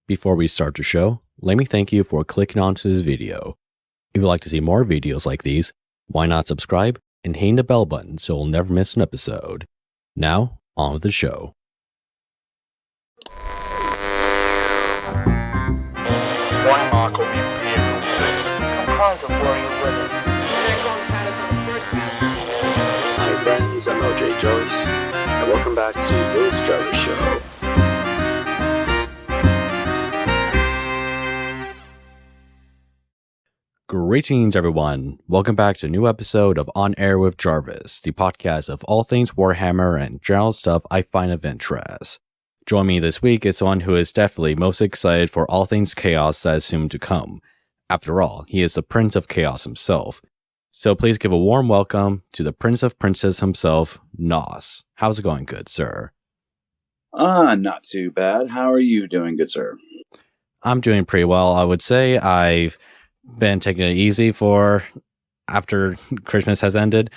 Before we start the show, let me thank you for clicking onto this video. If you'd like to see more videos like these, why not subscribe and hit the bell button so you'll never miss an episode. Now, on with the show. One mark will be vehicle 6. Comprise of warrior women. Hi friends, I'm LJ Jarvis, and welcome back to Will's Jarvis Show. Greetings everyone, welcome back to a new episode of On Air with Jarvis, the podcast of all things Warhammer and general stuff I find of interest. Join me this week is someone who is definitely most excited for all things chaos that is soon to come. After all, he is the Prince of Chaos himself. So please give a warm welcome to the Prince of Princes himself, Naust. How's it going, good sir? Not too bad. How are you doing, good sir? I'm doing pretty well, I would say. I've been taking it easy for after Christmas has ended.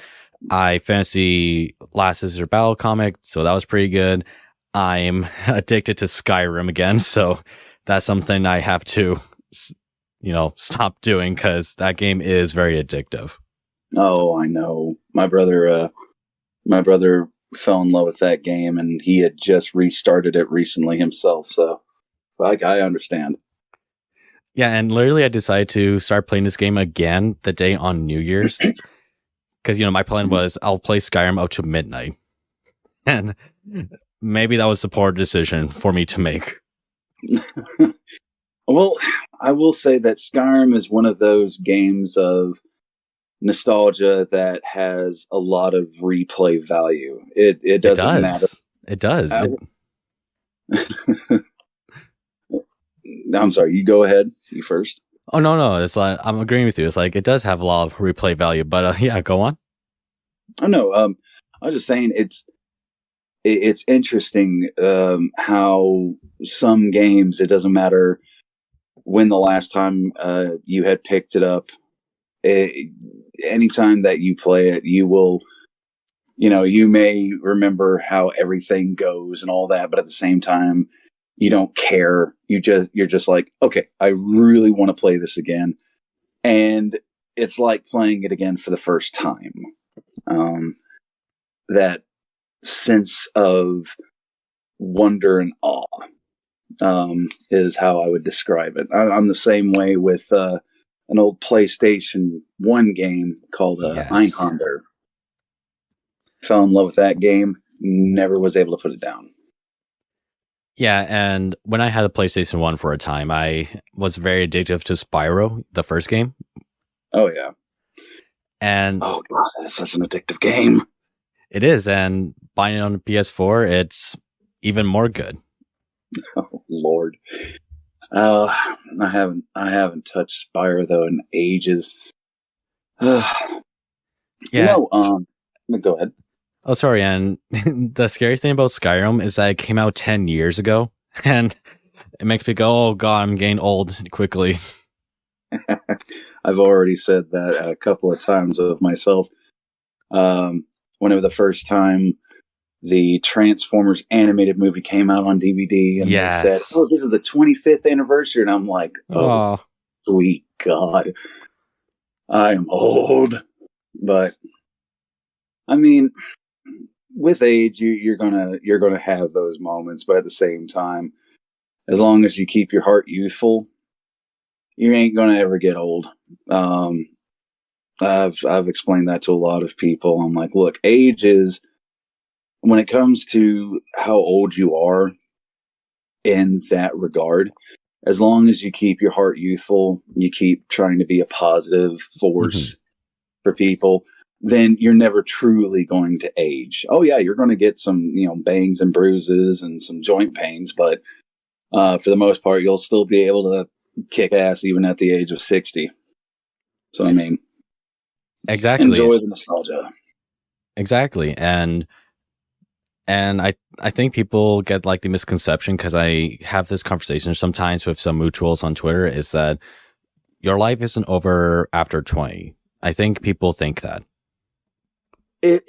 I finished the Last Sister Battle comic, so that was pretty good. I'm addicted to Skyrim again, so that's something I have to, stop doing because that game is very addictive. Oh, I know. My brother fell in love with that game, and he had just restarted it recently himself. So, I understand. Yeah, and literally I decided to start playing this game again the day on New Year's. Because, my plan was I'll play Skyrim up to midnight. And maybe that was the poor decision for me to make. Well, I will say that Skyrim is one of those games of nostalgia that has a lot of replay value. It doesn't matter. It does. I'm sorry, you go ahead. You first. Oh, no. It's like, I'm agreeing with you. It's like, it does have a lot of replay value, but yeah, go on. Oh, no. I was just saying it's interesting how some games, it doesn't matter when the last time you had picked it up. Anytime that you play it, you will, you may remember how everything goes and all that, but at the same time, you don't care. You're just like, okay, I really want to play this again. And it's like playing it again for the first time. That sense of wonder and awe is how I would describe it. I'm the same way with an old PlayStation 1 game called Einhander. Fell in love with that game. Never was able to put it down. Yeah, and when I had a PlayStation 1 for a time, I was very addictive to Spyro, the first game. Oh, yeah. And oh, God, that's such an addictive game. It is, and buying it on the PS4, it's even more good. Oh, Lord. I haven't touched Spyro, though, in ages. Yeah. Go ahead. Oh, sorry, and the scary thing about Skyrim is that it came out 10 years ago, and it makes me go, oh god, I'm getting old quickly. I've already said that a couple of times of myself. Whenever the first time the Transformers animated movie came out on DVD, and they said, oh, this is the 25th anniversary, and I'm like, oh, sweet God. I am old. But, I mean, with age, you're gonna have those moments, but at the same time, as long as you keep your heart youthful, you ain't gonna ever get old. I've explained that to a lot of people. I'm like, look, age is, when it comes to how old you are in that regard, as long as you keep your heart youthful, you keep trying to be a positive force for people, then you're never truly going to age. Oh yeah, you're going to get some, bangs and bruises and some joint pains, but for the most part, you'll still be able to kick ass even at the age of 60. So, I mean, exactly. Enjoy the nostalgia. Exactly. And I think people get like the misconception, because I have this conversation sometimes with some mutuals on Twitter, is that your life isn't over after 20. I think people think that. It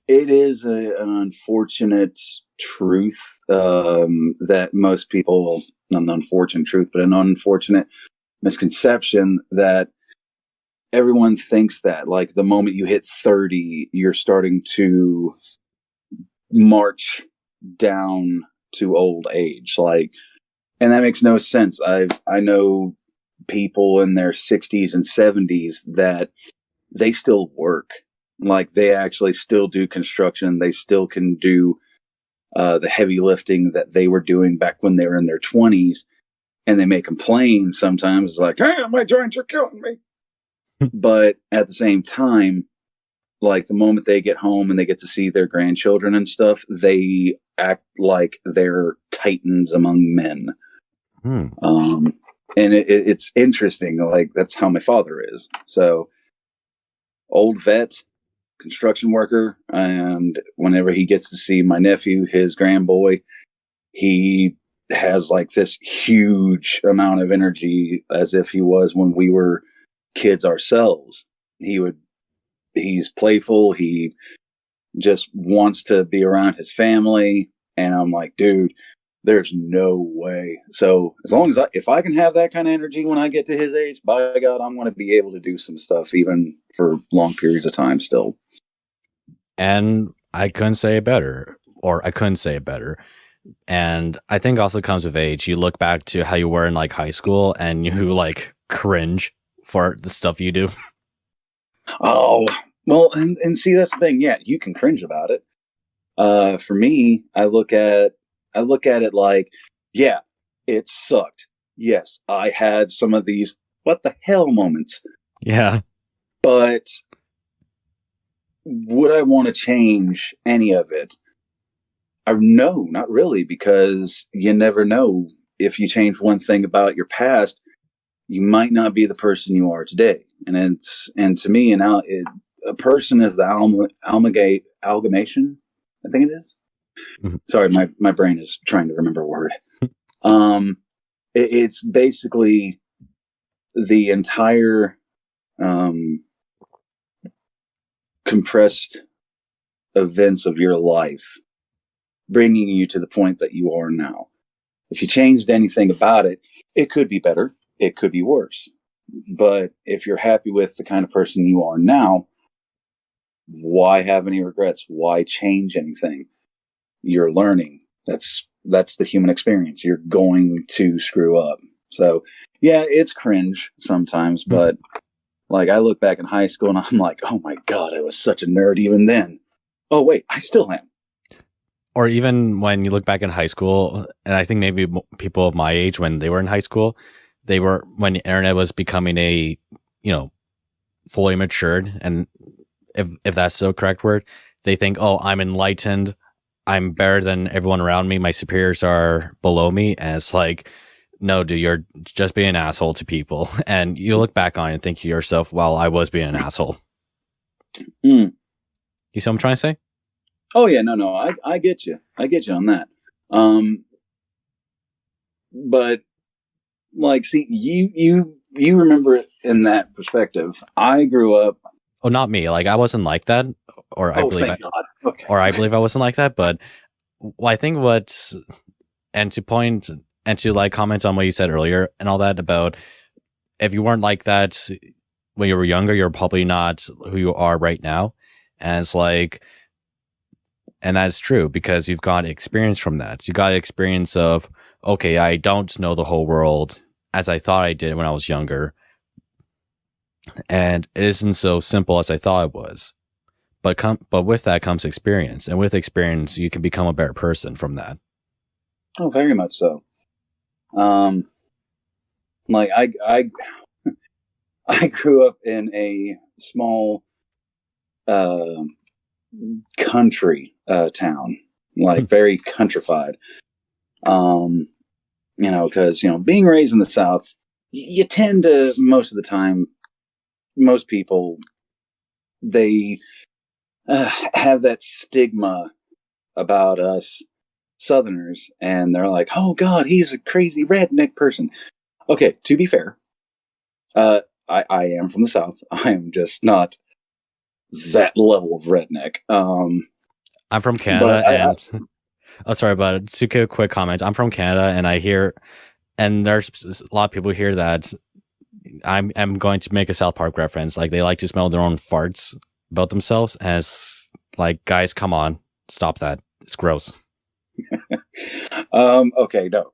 is an unfortunate truth that most people not an unfortunate truth, but an unfortunate misconception that everyone thinks that, like, the moment you hit 30, you're starting to march down to old age. Like, and that makes no sense. I know people in their 60s and 70s that they still work. Like, they actually still do construction. They still can do the heavy lifting that they were doing back when they were in their 20s. And they may complain sometimes, like, hey, my joints are killing me. But at the same time, like, the moment they get home and they get to see their grandchildren and stuff, they act like they're titans among men. And it's interesting. Like, that's how my father is. So, old vet, construction worker, and whenever he gets to see my nephew, his grandboy, he has like this huge amount of energy as if he was when we were kids ourselves. He's playful. He just wants to be around his family. And I'm like, dude, there's no way. So as long as if I can have that kind of energy when I get to his age, by God, I'm going to be able to do some stuff even for long periods of time still. And I couldn't say it better, or I couldn't say it better. And I think also comes with age. You look back to how you were in like high school and you like cringe for the stuff you do. Oh, well, and see, that's the thing. Yeah, you can cringe about it. For me, I look at it like, yeah, it sucked. Yes, I had some of these what the hell moments. Yeah. But would I want to change any of it? No, not really, because you never know. If you change one thing about your past, you might not be the person you are today. And to me, a person is the amalgamation. I think it is. Mm-hmm. Sorry, my brain is trying to remember a word. It's basically the entire compressed events of your life, bringing you to the point that you are now. If you changed anything about it, it could be better. It could be worse. But if you're happy with the kind of person you are now, why have any regrets? Why change anything? You're learning. That's the human experience. You're going to screw up. So yeah, it's cringe sometimes, but like, I look back in high school and I'm like, oh my God, I was such a nerd even then. Oh wait, I still am. Or even when you look back in high school, and I think maybe people of my age, when they were in high school, when the internet was becoming fully matured, and if that's the correct word, they think, oh, I'm enlightened, I'm better than everyone around me, my superiors are below me, and it's like, no, dude, you're just being an asshole to people. And you look back on it and think to yourself, well, I was being an asshole. You see what I'm trying to say? Oh yeah, no, I get you. I get you on that. But like, see, you remember it in that perspective. I grew up. Oh, not me. Like, I wasn't like that, or I believe, okay. Or I believe I wasn't like that. But I think and to like comment on what you said earlier and all that about, if you weren't like that when you were younger, you're probably not who you are right now. And it's like, and that's true, because you've got experience from that. You got experience of, okay, I don't know the whole world as I thought I did when I was younger. And it isn't so simple as I thought it was. But with that comes experience. And with experience, you can become a better person from that. Oh, very much so. Like, I grew up in a small country town, like very countrified. Because being raised in the South, you tend to, most of the time, most people, they have that stigma about us Southerners, and they're like, oh God, he's a crazy redneck person. Okay, to be fair, I am from the South. I am just not that level of redneck. I'm from Canada, and oh, sorry, but to give a quick comment, I'm from Canada, and I hear And there's a lot of people here that I'm going to make a South Park reference. Like, they like to smell their own farts about themselves. And it's like, guys, come on, stop that. It's gross. Okay, no.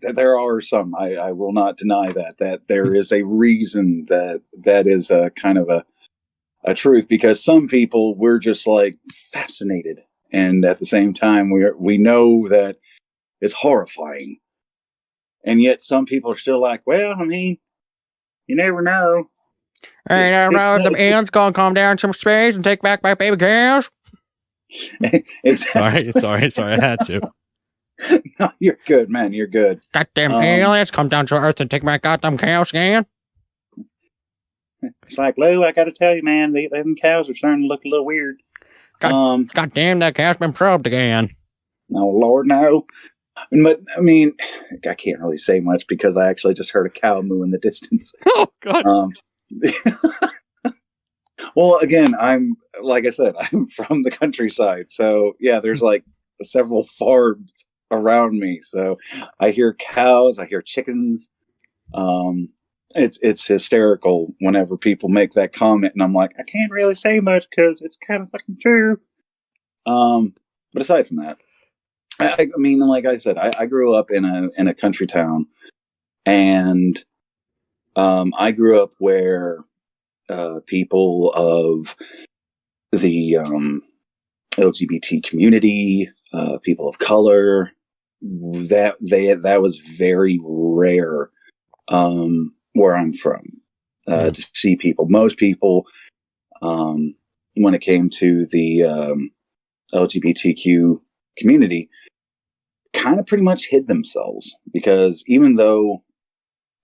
There are some. I will not deny that there is a reason that is a kind of a truth, because some people, we're just like fascinated, and at the same time we know that it's horrifying, and yet some people are still like, well, I mean, you never know. Hey, the aliens gonna come down from space and take back my baby cows. Exactly. Sorry, I had to. No, you're good, man. You're good. Goddamn aliens come down to Earth and take my goddamn cows again. It's like, Lou, I got to tell you, man, them cows are starting to look a little weird. Goddamn, that cow's been probed again. No, Lord, no. But I mean, I can't really say much because I actually just heard a cow moo in the distance. Oh God. Well, again, like I said, I'm from the countryside, so yeah, there's like several farms around me, so I hear cows, I hear chickens. It's hysterical whenever people make that comment, and I'm like, I can't really say much because it's kind of fucking true. But aside from that, I mean, like I said, I grew up in a country town, and I grew up where people of the LGBT community, people of color, that was very rare where I'm from to see people. Most people, when it came to the LGBTQ community, kind of pretty much hid themselves, because even though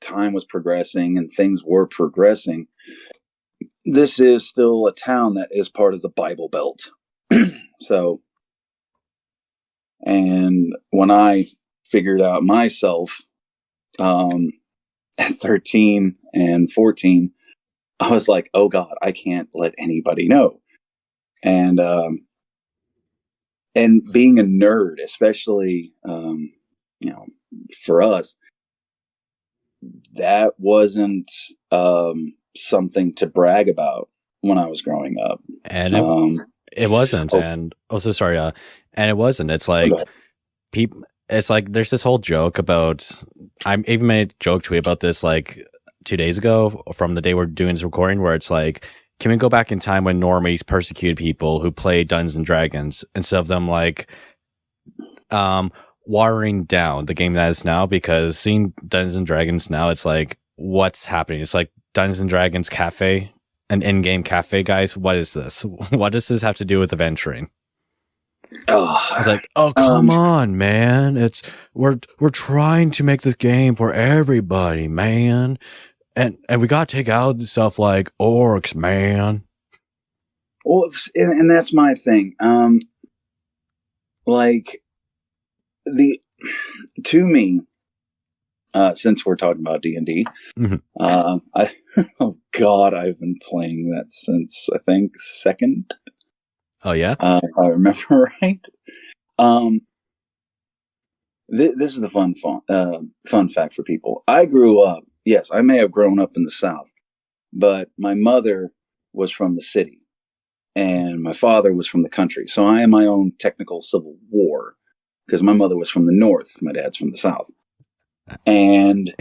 time was progressing and things were progressing, this is still a town that is part of the Bible Belt. So, and when I figured out myself at 13 and 14, I was like, oh God, I can't let anybody know. And being a nerd, especially, for us, that wasn't something to brag about when I was growing up. And it wasn't. And also, sorry, and it wasn't. It's like people. It's like there's this whole joke about. I even made a joke tweet about this like 2 days ago from the day we're doing this recording, where it's like, can we go back in time when normies persecuted people who played Dungeons and Dragons instead of them like watering down the game that is now? Because seeing Dungeons and Dragons now, it's like, what's happening? It's like Dungeons and Dragons cafe, an in-game cafe, guys. What is this? What does this have to do with adventuring? I was like, oh, come on, man. It's we're trying to make this game for everybody, man. And we got to take out stuff like orcs, man. Well, and that's my thing. Like to me, since we're talking about D&D, oh God, I've been playing that since I think second. Oh yeah, if I remember right. This is the fun fact for people. I grew up. Yes, I may have grown up in the South, but my mother was from the city, and my father was from the country. So I am my own technical civil war, because my mother was from the North, my dad's from the South. And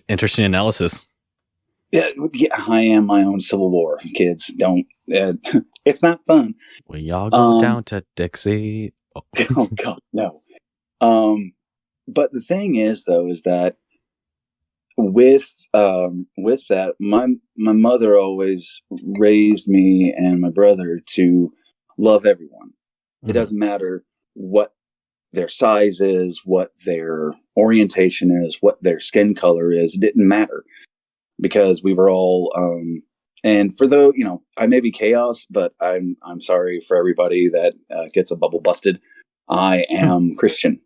interesting analysis. Yeah, I am my own civil war. Kids, don't. It's not fun. We all go down to Dixie. Oh God, no. But the thing is, though, is that with that, my mother always raised me and my brother to love everyone. It doesn't matter what their size is, what their orientation is, what their skin color is. It didn't matter, because we were all. And for though, I may be chaos, but I'm sorry for everybody that gets a bubble busted. I am Christian.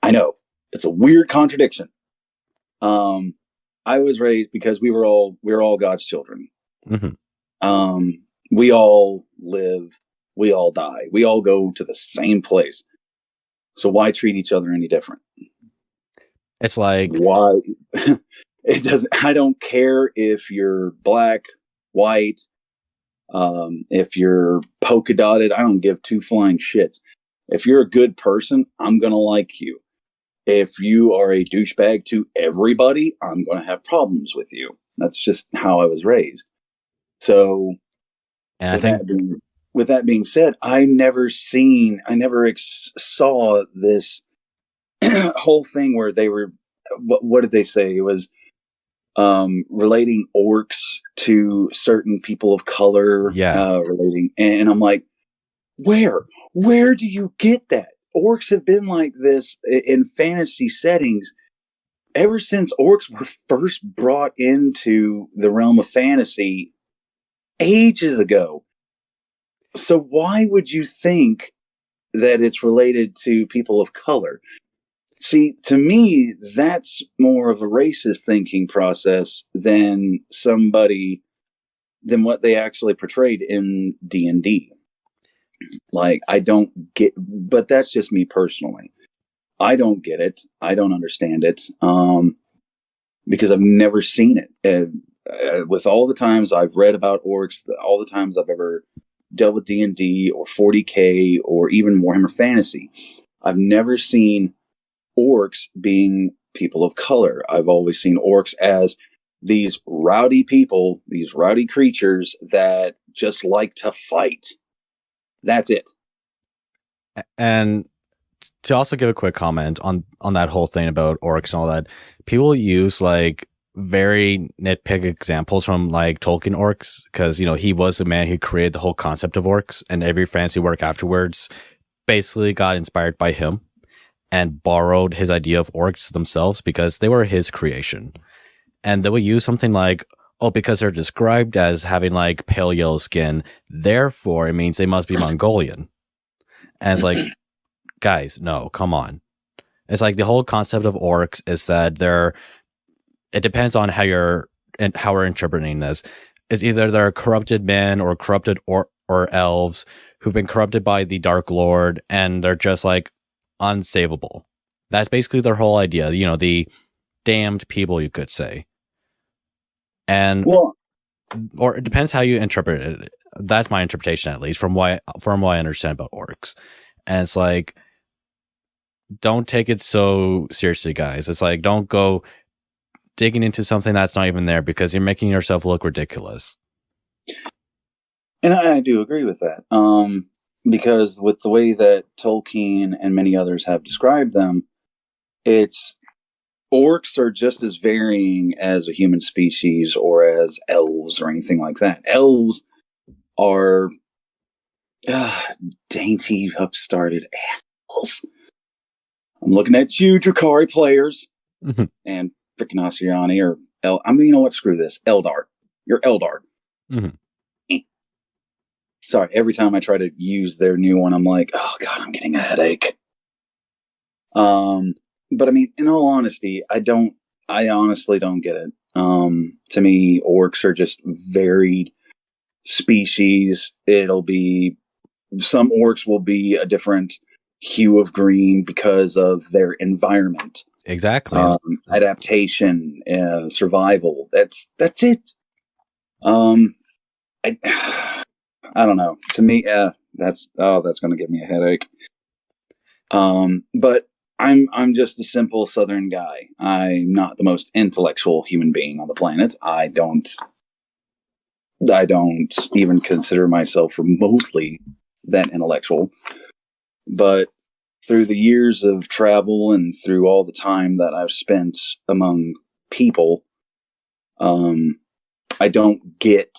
I know it's a weird contradiction. I was raised because we were all God's children. We all live, we all die, we all go to the same place. So why treat each other any different? It's like, why? It doesn't. I don't care if you're black, white, if you're polka dotted. I don't give two flying shits. If you're a good person, I'm gonna like you. If you are a douchebag to everybody, I'm gonna have problems with you. That's just how I was raised. So, and I with think, that being said, I never saw this whole thing where they were. What did they say? It was relating orcs to certain people of color. yeah. Relating, and I'm like, where do you get that? Orcs have been like this in fantasy settings ever since orcs were first brought into the realm of fantasy ages ago. So why would you think that it's related to people of color? See, to me, that's more of a racist thinking process than what they actually portrayed in D&D. Like, I don't get, but that's just me personally. I don't get it. I don't understand it. Because I've never seen it. With all the times I've read about orcs, all the times I've ever dealt with D&D or 40K or even Warhammer Fantasy, I've never seen orcs being people of color. I've always seen orcs as these rowdy people, these rowdy creatures that just like to fight. That's it. And to also give a quick comment on that whole thing about orcs and all that, people use like very nitpick examples from like Tolkien orcs, because, you know, he was the man who created the whole concept of orcs, and every fantasy work afterwards basically got inspired by him and borrowed his idea of orcs themselves because they were his creation. And they would use something like, oh, because they're described as having like pale yellow skin, therefore it means they must be Mongolian. And it's like, guys, no, come on. It's like the whole concept of orcs is that it depends on how we're interpreting this. It's either they're corrupted men or corrupted or elves who've been corrupted by the Dark Lord, and they're just like unsavable. That's basically their whole idea, you know, the damned people, you could say. And or it depends how you interpret it. That's my interpretation, at least from what I understand about orcs. And it's like, don't take it so seriously, guys. It's like, don't go digging into something that's not even there, because you're making yourself look ridiculous. And I do agree with that. Because with the way that Tolkien and many others have described them, orcs are just as varying as a human species or as elves or anything like that. Elves are dainty, upstarted assholes. I'm looking at you, Drakari players, and freaking Osiani or you know what? Screw this. Eldar. You're Eldar. Sorry, every time I try to use their new one, I'm like, oh god, I'm getting a headache. But I mean, in all honesty, I honestly don't get it. To me, orcs are just varied species. Some orcs will be a different hue of green because of their environment. Exactly. Adaptation, survival. That's it. I don't know. To me, that's going to give me a headache. But I'm just a simple Southern guy. I'm not the most intellectual human being on the planet. I don't even consider myself remotely that intellectual. But through the years of travel and through all the time that I've spent among people, I don't get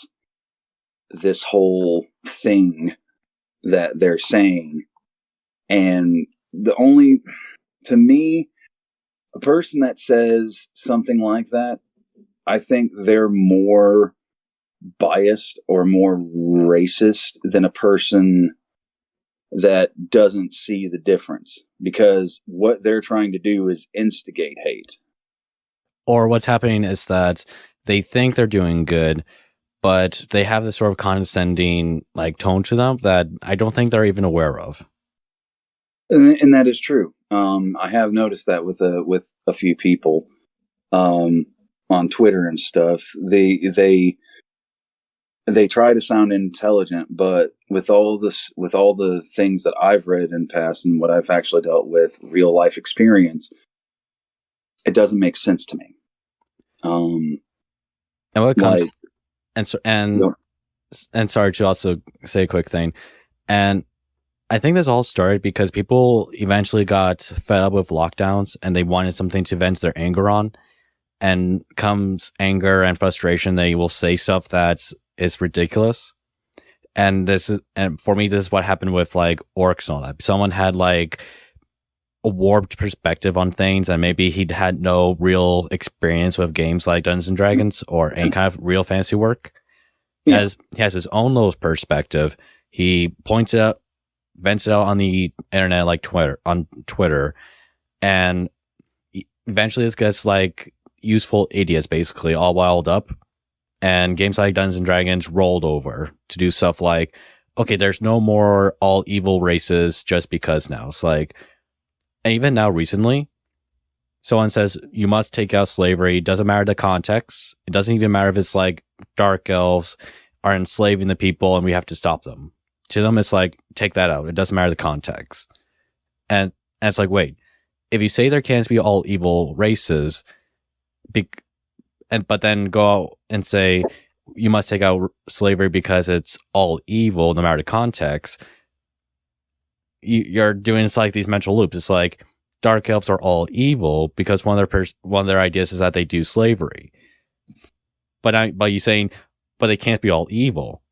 this whole thing that they're saying. And to me, a person that says something like that, I think they're more biased or more racist than a person that doesn't see the difference, because what they're trying to do is instigate hate. Or what's happening is that they think they're doing good, but they have this sort of condescending like tone to them that I don't think they're even aware of. And that is true. I have noticed that with a few people on Twitter and stuff. They try to sound intelligent, but with all the things that I've read in past and what I've actually dealt with, real life experience, it doesn't make sense to me. And what comes like, and sorry to also say a quick thing, and I think this all started because people eventually got fed up with lockdowns and they wanted something to vent their anger on. And comes anger and frustration, they will say stuff that is ridiculous. And for me, this is what happened with like orcs and all that. Someone had like a warped perspective on things, and maybe he'd had no real experience with games like Dungeons and Dragons or any kind of real fantasy work. Yeah. As he has his own little perspective, he points it out, vents it out on the internet, like Twitter, and eventually this gets like useful idiots basically all wild up, and games like Dungeons and Dragons rolled over to do stuff like, okay, there's no more all evil races just because now. It's like, and even now recently, someone says you must take out slavery. It doesn't matter the context. It doesn't even matter if it's like dark elves are enslaving the people and we have to stop them. To them, it's like, take that out. It doesn't matter the context. And it's like, wait, if you say there can't be all evil races, but then go out and say you must take out slavery because it's all evil, no matter the context, you're doing, it's like these mental loops. It's like dark elves are all evil because one of their ideas is that they do slavery. But you saying, but they can't be all evil.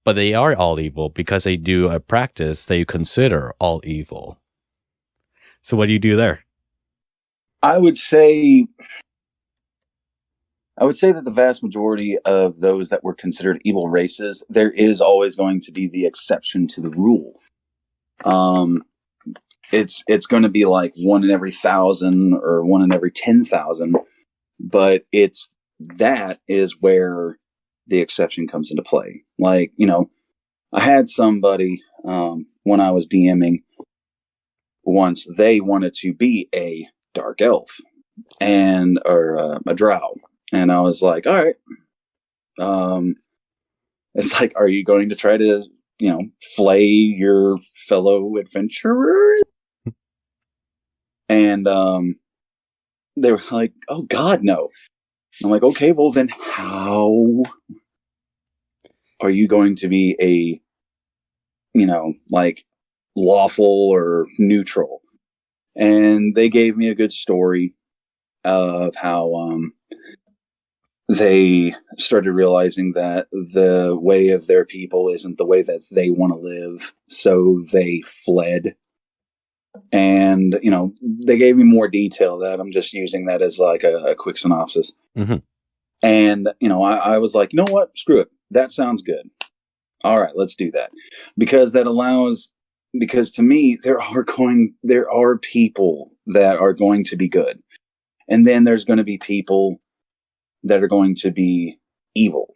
But they are all evil because they do a practice they consider all evil. So what do you do there? I would say that the vast majority of those that were considered evil races, there is always going to be the exception to the rule. It's going to be like 1 in every 1,000 or 1 in every 10,000, but that is where the exception comes into play. Like, I had somebody when I was DMing once, they wanted to be a dark elf or a drow. And I was like, all right. It's like, are you going to try to, flay your fellow adventurer? And they were like, oh God, no. I'm like, okay, well then how are you going to be a, like lawful or neutral? And they gave me a good story of how they started realizing that the way of their people isn't the way that they want to live. So they fled. And, they gave me more detail that I'm just using that as like a quick synopsis. Mm-hmm. And, I was like, you know what? Screw it. That sounds good. All right, let's do that. Because to me, there are people that are going to be good. And then there's going to be people that are going to be evil.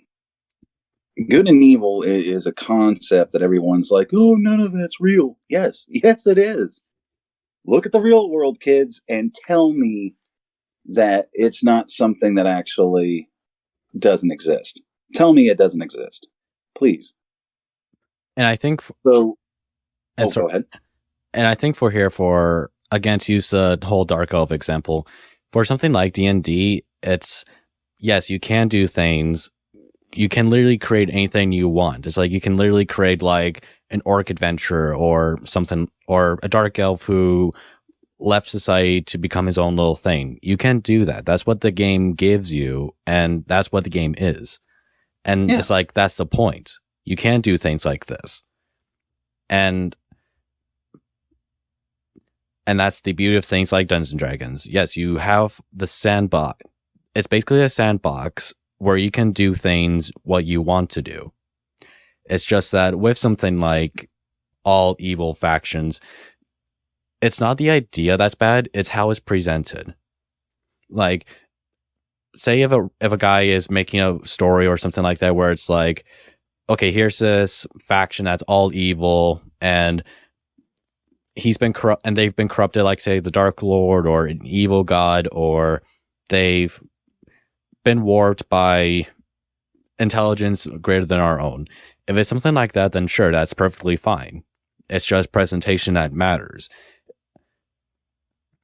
Good and evil is a concept that everyone's like, oh, none of that's real. Yes, it is. Look at the real world, kids, and tell me that it's not something that actually doesn't exist. Tell me it doesn't exist, please. And I think so. Go ahead. And I think again, to use the whole dark elf example, for something like D&D, it's, yes, you can do things. You can literally create anything you want. It's like you can literally create like an orc adventure or something, or a dark elf who left society to become his own little thing. You can do that. That's what the game gives you, and that's what the game is. And It's like, that's the point. You can do things like this. And that's the beauty of things like Dungeons and Dragons. Yes, you have the sandbox. It's basically a sandbox where you can do things what you want to do. It's just that with something like all evil factions, it's not the idea that's bad, it's how it's presented. Like, say if a guy is making a story or something like that where it's like, okay, here's this faction that's all evil, and he's been corrupt, and they've been corrupted, like say the Dark Lord or an evil god, or they've been warped by intelligence greater than our own. If it's something like that, then sure, that's perfectly fine. It's just presentation that matters.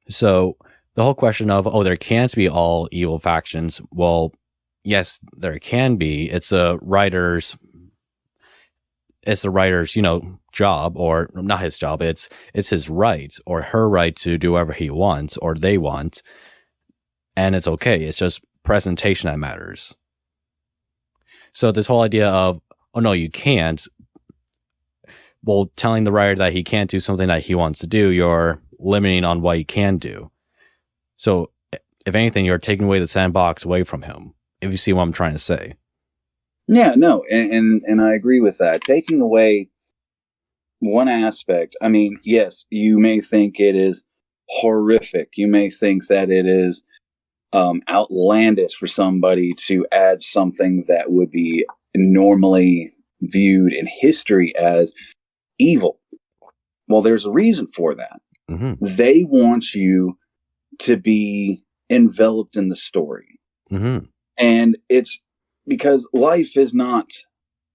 So the whole question of, oh, there can't be all evil factions. Well, yes, there can be. It's the writer's, job, or not his job. It's his right or her right to do whatever he wants or they want. And it's okay. It's just presentation that matters. So this whole idea of, oh no, you can't. Well, telling the writer that he can't do something that he wants to do, you're limiting on what he can do. So if anything, you're taking away the sandbox away from him, if you see what I'm trying to say. Yeah, no, and I agree with that. Taking away one aspect, I mean, yes, you may think it is horrific. You may think that it is outlandish for somebody to add something that would be normally viewed in history as evil. Well, there's a reason for that. Mm-hmm. They want you to be enveloped in the story. Mm-hmm. And it's because life is not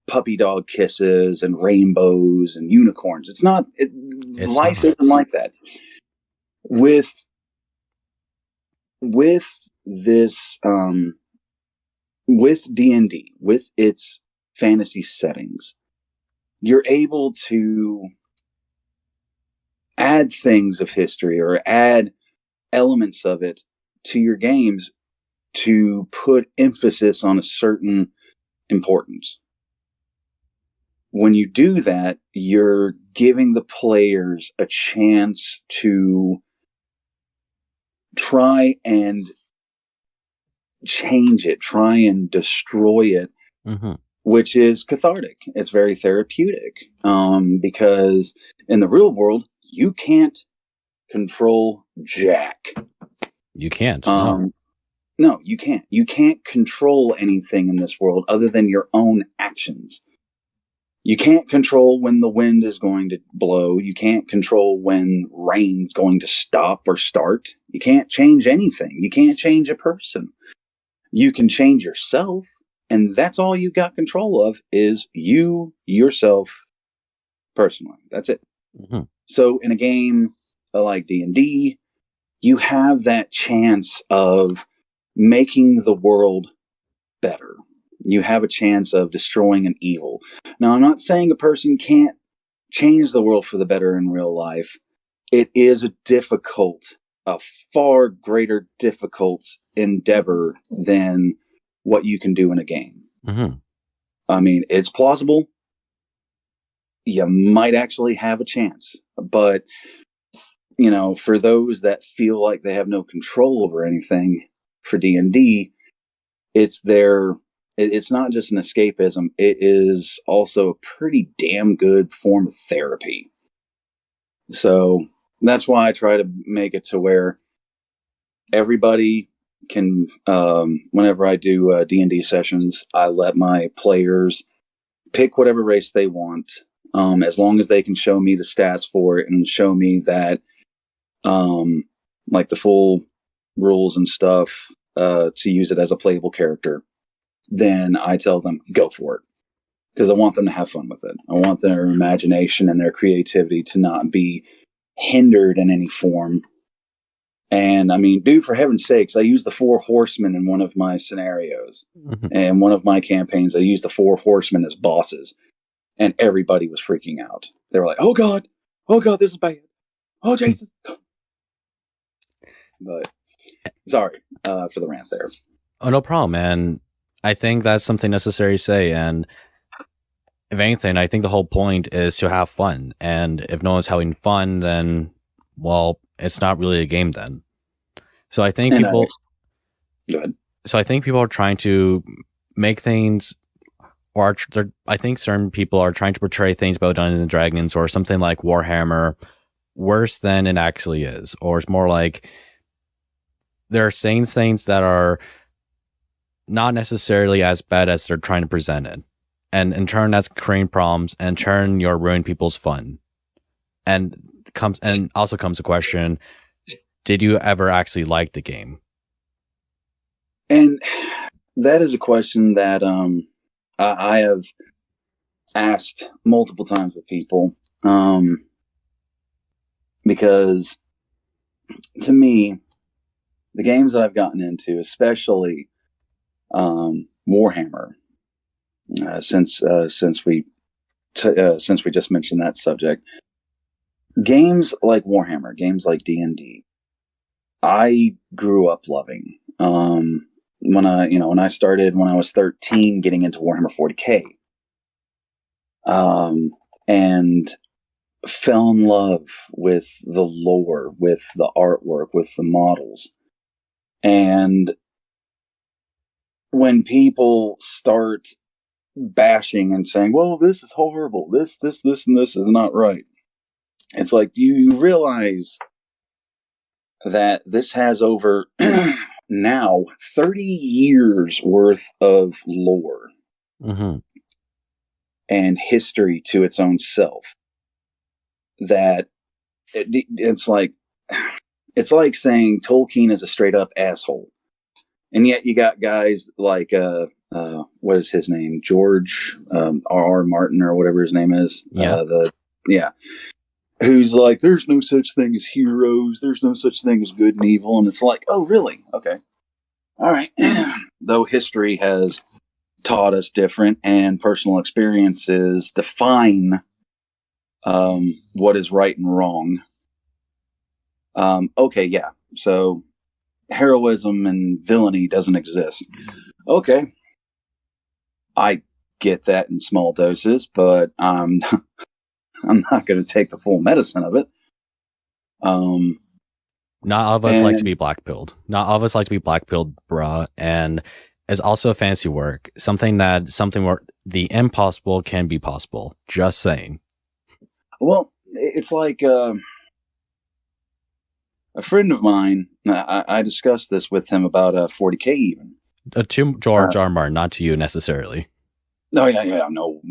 puppy dog kisses and rainbows and unicorns. It's not. Life isn't like that. With this, with D&D, with its fantasy settings, you're able to add things of history or add elements of it to your games to put emphasis on a certain importance. When you do that, you're giving the players a chance to try and change it, try and destroy it, mm-hmm. which is cathartic. It's very therapeutic, because in the real world, you can't control jack. You can't. No, you can't. You can't control anything in this world other than your own actions. You can't control when the wind is going to blow. You can't control when rain's going to stop or start. You can't change anything. You can't change a person. You can change yourself, and that's all you've got control of is you, yourself, personally. That's it. Mm-hmm. So in a game like D&D, you have that chance of making the world better. You have a chance of destroying an evil. Now, I'm not saying a person can't change the world for the better in real life. It is a far greater difficult endeavor than what you can do in a game. Mm-hmm. I mean, it's plausible. You might actually have a chance. But, for those that feel like they have no control over anything for D&D, it's not just an escapism. It is also a pretty damn good form of therapy. So that's why I try to make it to where everybody can, whenever I do D&D sessions, I let my players pick whatever race they want, as long as they can show me the stats for it and show me that, like the full rules and stuff, to use it as a playable character. Then I tell them, go for it. Because I want them to have fun with it. I want their imagination and their creativity to not be hindered in any form. And I mean, dude, for heaven's sakes, I used the 4 horsemen in one of my scenarios. Mm-hmm. And one of my campaigns, I used the 4 horsemen as bosses. And everybody was freaking out. They were like, oh God, this is bad. Oh, Jason. But sorry for the rant there. Oh, no problem, man. I think that's something necessary to say. And if anything, I think the whole point is to have fun. And if no one's having fun, then, well, it's not really a game then. So I think people... Go ahead. So I think people are trying to make things... Or I think certain people are trying to portray things about Dungeons and Dragons or something like Warhammer worse than it actually is. Or it's more like they're saying things that are not necessarily as bad as they're trying to present it. And in turn, that's creating problems, and in turn, you're ruining people's fun. And comes a question: did you ever actually like the game? And that is a question that I have asked multiple times with people, because to me, the games that I've gotten into, especially Warhammer, since we just mentioned that subject, games like Warhammer, games like D&D, I grew up loving. When I started when I was 13, getting into Warhammer 40K, and fell in love with the lore, with the artwork, with the models. And when people start bashing and saying, well, this is horrible, this, and this is not right, it's like, do you realize that this has over now 30 years worth of lore and history to its own self? That it's like saying Tolkien is a straight up asshole, and yet you got guys like what is his name, George R.R. Martin or whatever his name is, who's like, there's no such thing as heroes, there's no such thing as good and evil, and it's like, oh really? Okay, all right. Though history has taught us different, and personal experiences define what is right and wrong. Okay, yeah. So heroism and villainy doesn't exist. Okay, I get that in small doses, but I'm not going to take the full medicine of it. Not all of us like to be black-pilled. Not all of us like to be black-pilled, bruh. And it's also fancy work. Something where the impossible can be possible. Just saying. Well, it's like a friend of mine, I discussed this with him about 40K even. To George R. Martin, not to you necessarily. No, no,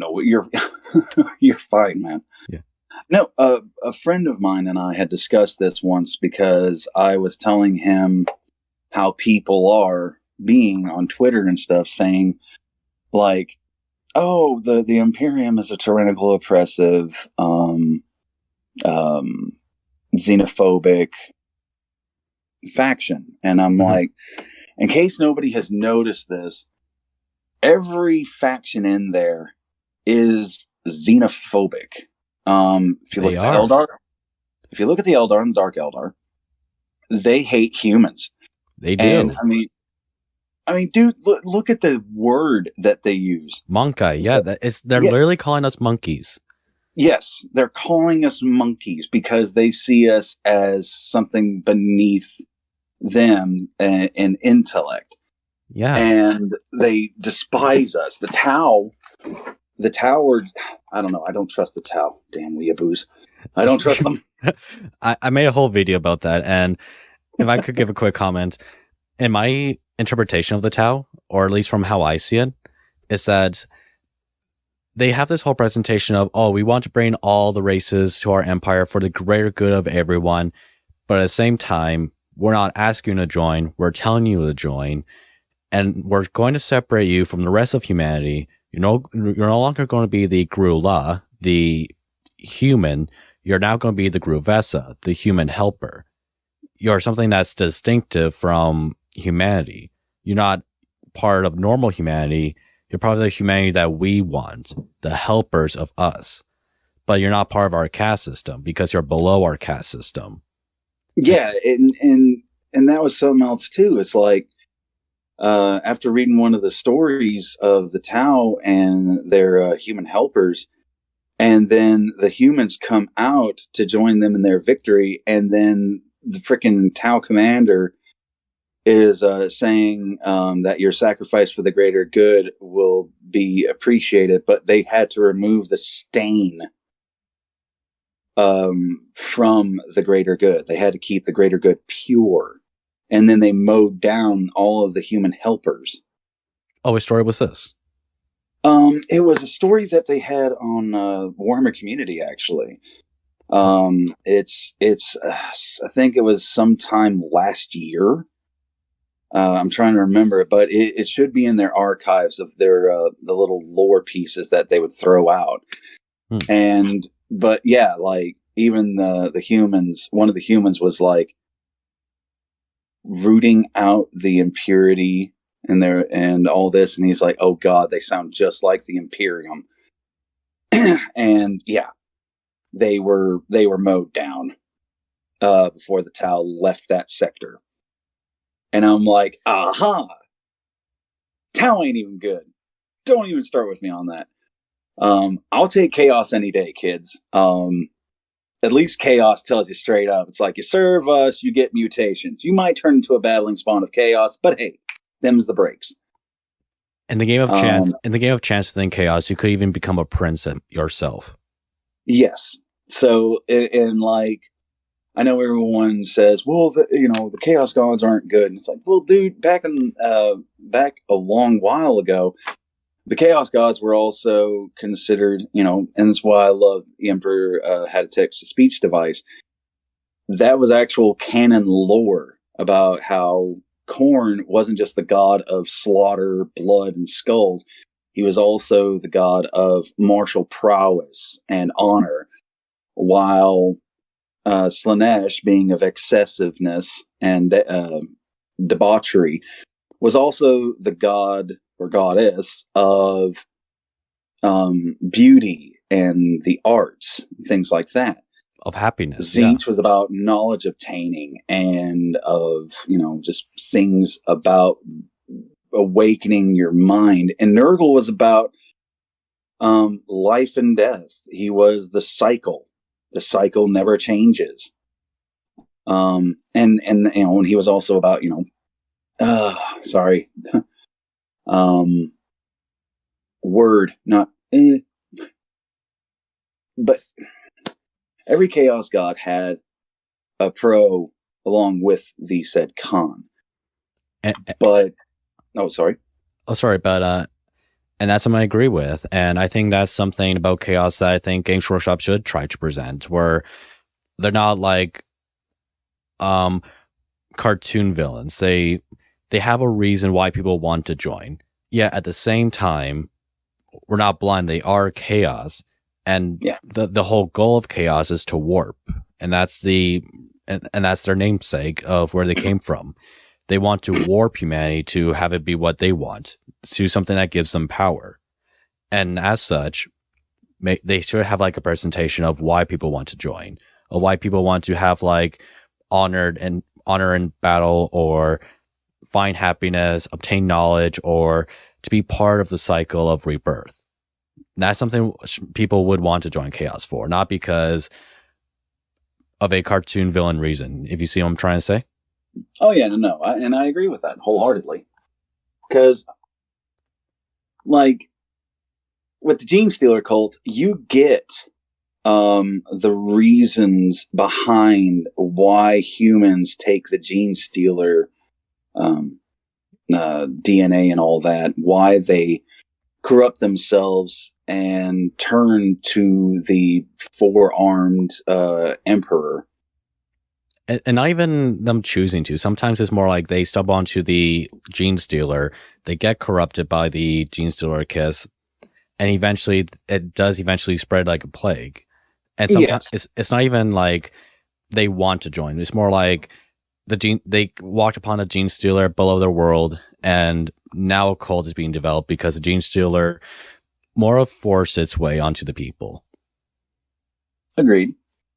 you're fine, man. Yeah. No, a friend of mine and I had discussed this once, because I was telling him how people are being on Twitter and stuff, saying like, oh, the Imperium is a tyrannical, oppressive, xenophobic faction. And I'm like, in case nobody has noticed this, every faction in there is xenophobic. If you look at the Eldar, if you look at the Eldar and the Dark Eldar, they hate humans. They do. And I mean, dude, look at the word that they use. Monkey, yeah. They're literally calling us monkeys. Yes, they're calling us monkeys because they see us as something beneath them in intellect. Yeah. And they despise us. The Tau are, I don't know, I don't trust the Tau. Damn weeaboos. I don't trust them. I made a whole video about that, and if I could give a quick comment, in my interpretation of the Tau, or at least from how I see it, is that they have this whole presentation of, oh, we want to bring all the races to our empire for the greater good of everyone, but at the same time, we're not asking you to join, we're telling you to join, and we're going to separate you from the rest of humanity. You're no longer going to be the Grula, the human. You're now going to be the Gruvesa, the human helper. You're something that's distinctive from humanity. You're not part of normal humanity. You're part of the humanity that we want, the helpers of us. But you're not part of our caste system because you're below our caste system. Yeah, and that was something else too. It's like, after reading one of the stories of the Tau and their human helpers, and then the humans come out to join them in their victory, and then the freaking Tau commander is saying that your sacrifice for the greater good will be appreciated, but they had to remove the stain from the greater good. They had to keep the greater good pure. And then they mowed down all of the human helpers. Oh, what story was this? It was a story that they had on Warhammer Community, actually. It's I think it was sometime last year. I'm trying to remember it, but it should be in their archives of their the little lore pieces that they would throw out. But yeah, like even the humans, one of the humans was like rooting out the impurity in there and all this, and he's like, "Oh God, they sound just like the Imperium." And yeah, they were mowed down before the Tau left that sector. And I'm like, aha, Tau ain't even good. Don't even start with me on that. I'll take chaos any day, kids. At least chaos tells you straight up. It's like, you serve us, you get mutations. You might turn into a battling spawn of chaos, but hey, them's the breaks. In the game of chance, within chaos, you could even become a prince yourself. Yes. So, and like, I know everyone says, well, the Chaos Gods aren't good. And it's like, well, dude, back a long while ago, the Chaos Gods were also considered, and that's why I love the Emperor had a text-to-speech device. That was actual canon lore about how Khorne wasn't just the god of slaughter, blood, and skulls. He was also the god of martial prowess and honor, while Slanesh, being of excessiveness and debauchery, was also the god or goddess of beauty and the arts, things like that. Of happiness. Tzeentch was about knowledge obtaining and of, just things about awakening your mind. And Nurgle was about life and death. He was the cycle. The cycle never changes. And he was also about, word, not, but every Chaos God had a pro along with the said con. And that's something I agree with. And I think that's something about Chaos that I think Games Workshop should try to present, where they're not like cartoon villains. They have a reason why people want to join. Yet at the same time, we're not blind. They are Chaos. And the whole goal of Chaos is to warp. And that's that's their namesake of where they came from. They want to warp humanity to have it be what they want, to something that gives them power. And as such, they should have like a presentation of why people want to join, of why people want to have like honor in battle, or find happiness, obtain knowledge, or to be part of the cycle of rebirth. That's something people would want to join Chaos for, not because of a cartoon villain reason, if you see what I'm trying to say. Oh, yeah, no. And I agree with that wholeheartedly. Because, like, with the Gene Stealer cult, you get the reasons behind why humans take the Gene Stealer DNA and all that, why they corrupt themselves and turn to the four-armed emperor. And not even them choosing to. Sometimes it's more like they stumble onto the Gene Stealer, they get corrupted by the Gene Stealer kiss, and eventually it does spread like a plague. And sometimes it's not even like they want to join. It's more like they walked upon a Gene Stealer below their world, and now a cult is being developed because the Gene Stealer more of forced its way onto the people. Agreed.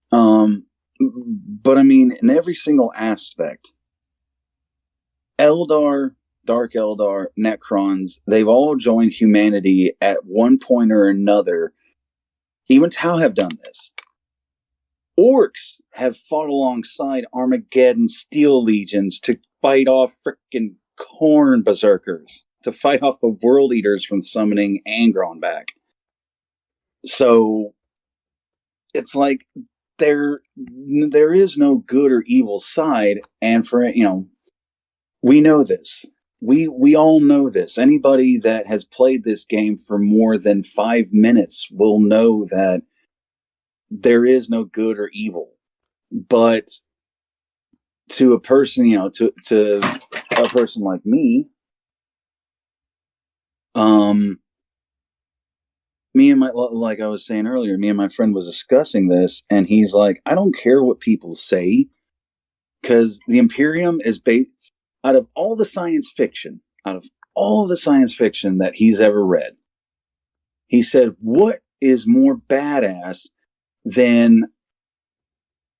But I mean, in every single aspect, Eldar, Dark Eldar, Necrons, they've all joined humanity at one point or another. Even Tau have done this. Orcs have fought alongside Armageddon Steel Legions to fight off frickin' Khorne berserkers, to fight off the World Eaters from summoning Angron back. So it's like there is no good or evil side, and we know this. We all know this. Anybody that has played this game for more than 5 minutes will know that there is no good or evil. But to a person, to a person like me, like I was saying earlier, me and my friend was discussing this, and he's like, I don't care what people say, because the Imperium is out of all the science fiction that he's ever read, he said, what is more badass than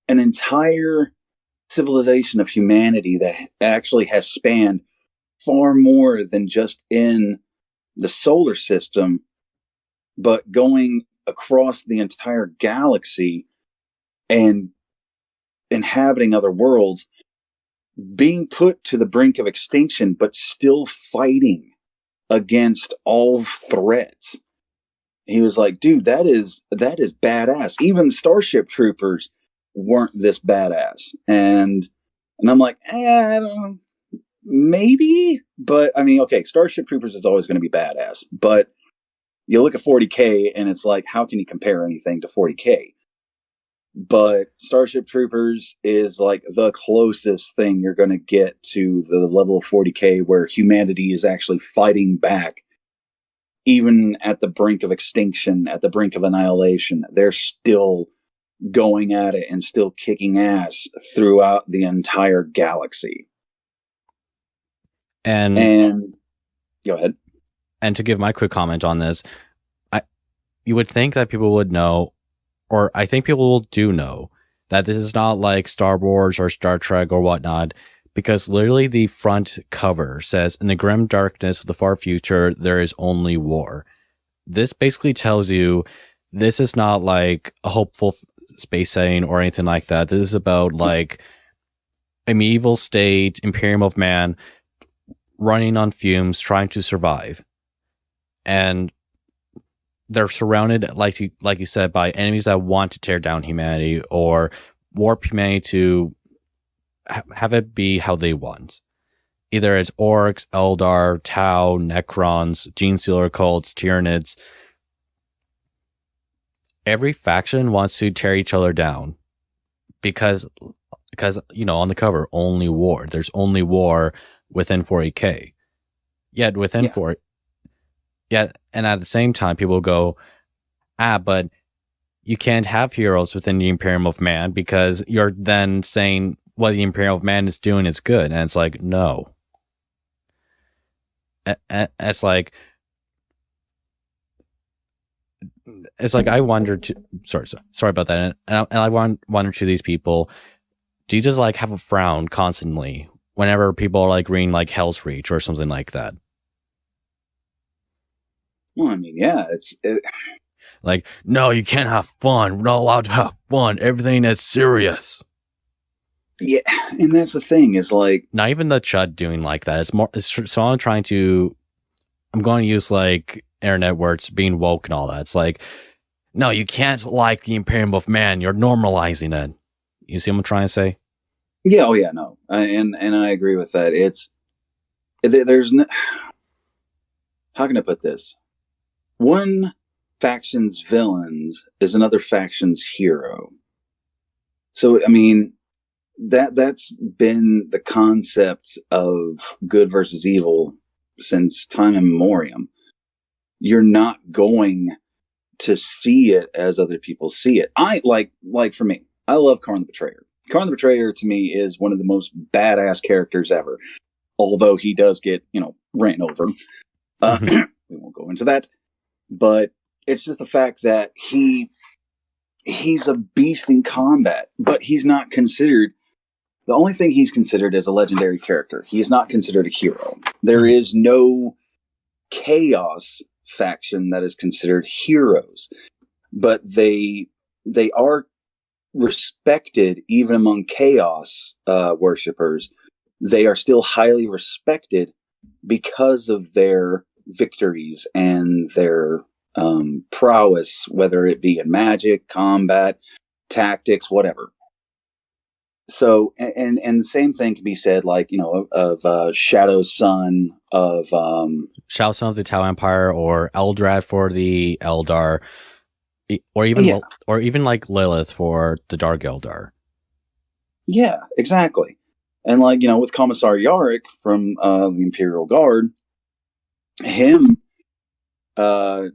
an entire civilization of humanity that actually has spanned far more than just in the solar system, but going across the entire galaxy and inhabiting other worlds, being put to the brink of extinction, but still fighting against all threats. He was like, dude, that is badass. Even the Starship Troopers weren't this badass. And I'm like, I don't know, maybe, but I mean, okay, Starship Troopers is always going to be badass, but you look at 40K and it's like, how can you compare anything to 40K? But Starship Troopers is like the closest thing you're going to get to the level of 40K where humanity is actually fighting back. Even at the brink of extinction, at the brink of annihilation, they're still going at it and still kicking ass throughout the entire galaxy. And go ahead. And to give my quick comment on this, you would think that people would know, or I think people do know, that this is not like Star Wars or Star Trek or whatnot, because literally the front cover says, in the grim darkness of the far future, there is only war. This basically tells you this is not like a hopeful space setting or anything like that. This is about like a medieval state, Imperium of Man, running on fumes, trying to survive. And they're surrounded, like you said, by enemies that want to tear down humanity or warp humanity to have it be how they want. Either it's orcs, Eldar, Tau, Necrons, Gene Stealer cults, Tyranids. Every faction wants to tear each other down because on the cover, only war. There's only war within 40K. Yet within and at the same time, people go, but you can't have heroes within the Imperium of Man because you're then saying what the Imperium of Man is doing is good. And it's like, no. It's like I wonder to, sorry about that. And I wonder to these people, do you just like have a frown constantly whenever people are like reading like Hell's Reach or something like that? Well, I mean, yeah, like, no, you can't have fun. We're not allowed to have fun. Everything is serious. Yeah, and that's the thing is like, not even the Chud doing like that. So I'm going to use like internet words, being woke and all that. It's like, no, you can't like the Imperium of Man. You're normalizing it. You see what I'm trying to say? Yeah. Oh yeah, no. And I agree with that. There's no, how can I put this? One faction's villains is another faction's hero. So, I mean, that's been the concept of good versus evil since time immemorial. You're not going to see it as other people see it. I like for me, I love Karn the Betrayer. Karn the Betrayer to me is one of the most badass characters ever. Although he does get, ran over. We won't go into that. But it's just the fact that he's a beast in combat, but he's not considered. The only thing he's considered is a legendary character. He is not considered a hero. There is no Chaos faction that is considered heroes, but they are respected even among Chaos worshippers. They are still highly respected because of their victories and their prowess, whether it be in magic, combat, tactics, whatever. So, and the same thing can be said, like, of Shadow's Son, of Shadow's Son of the Tau Empire, or Eldrad for the Eldar. or even Yeah. or even like Lilith for the Dark Eldar. Yeah, exactly. And like, with Commissar Yarick from the Imperial Guard, him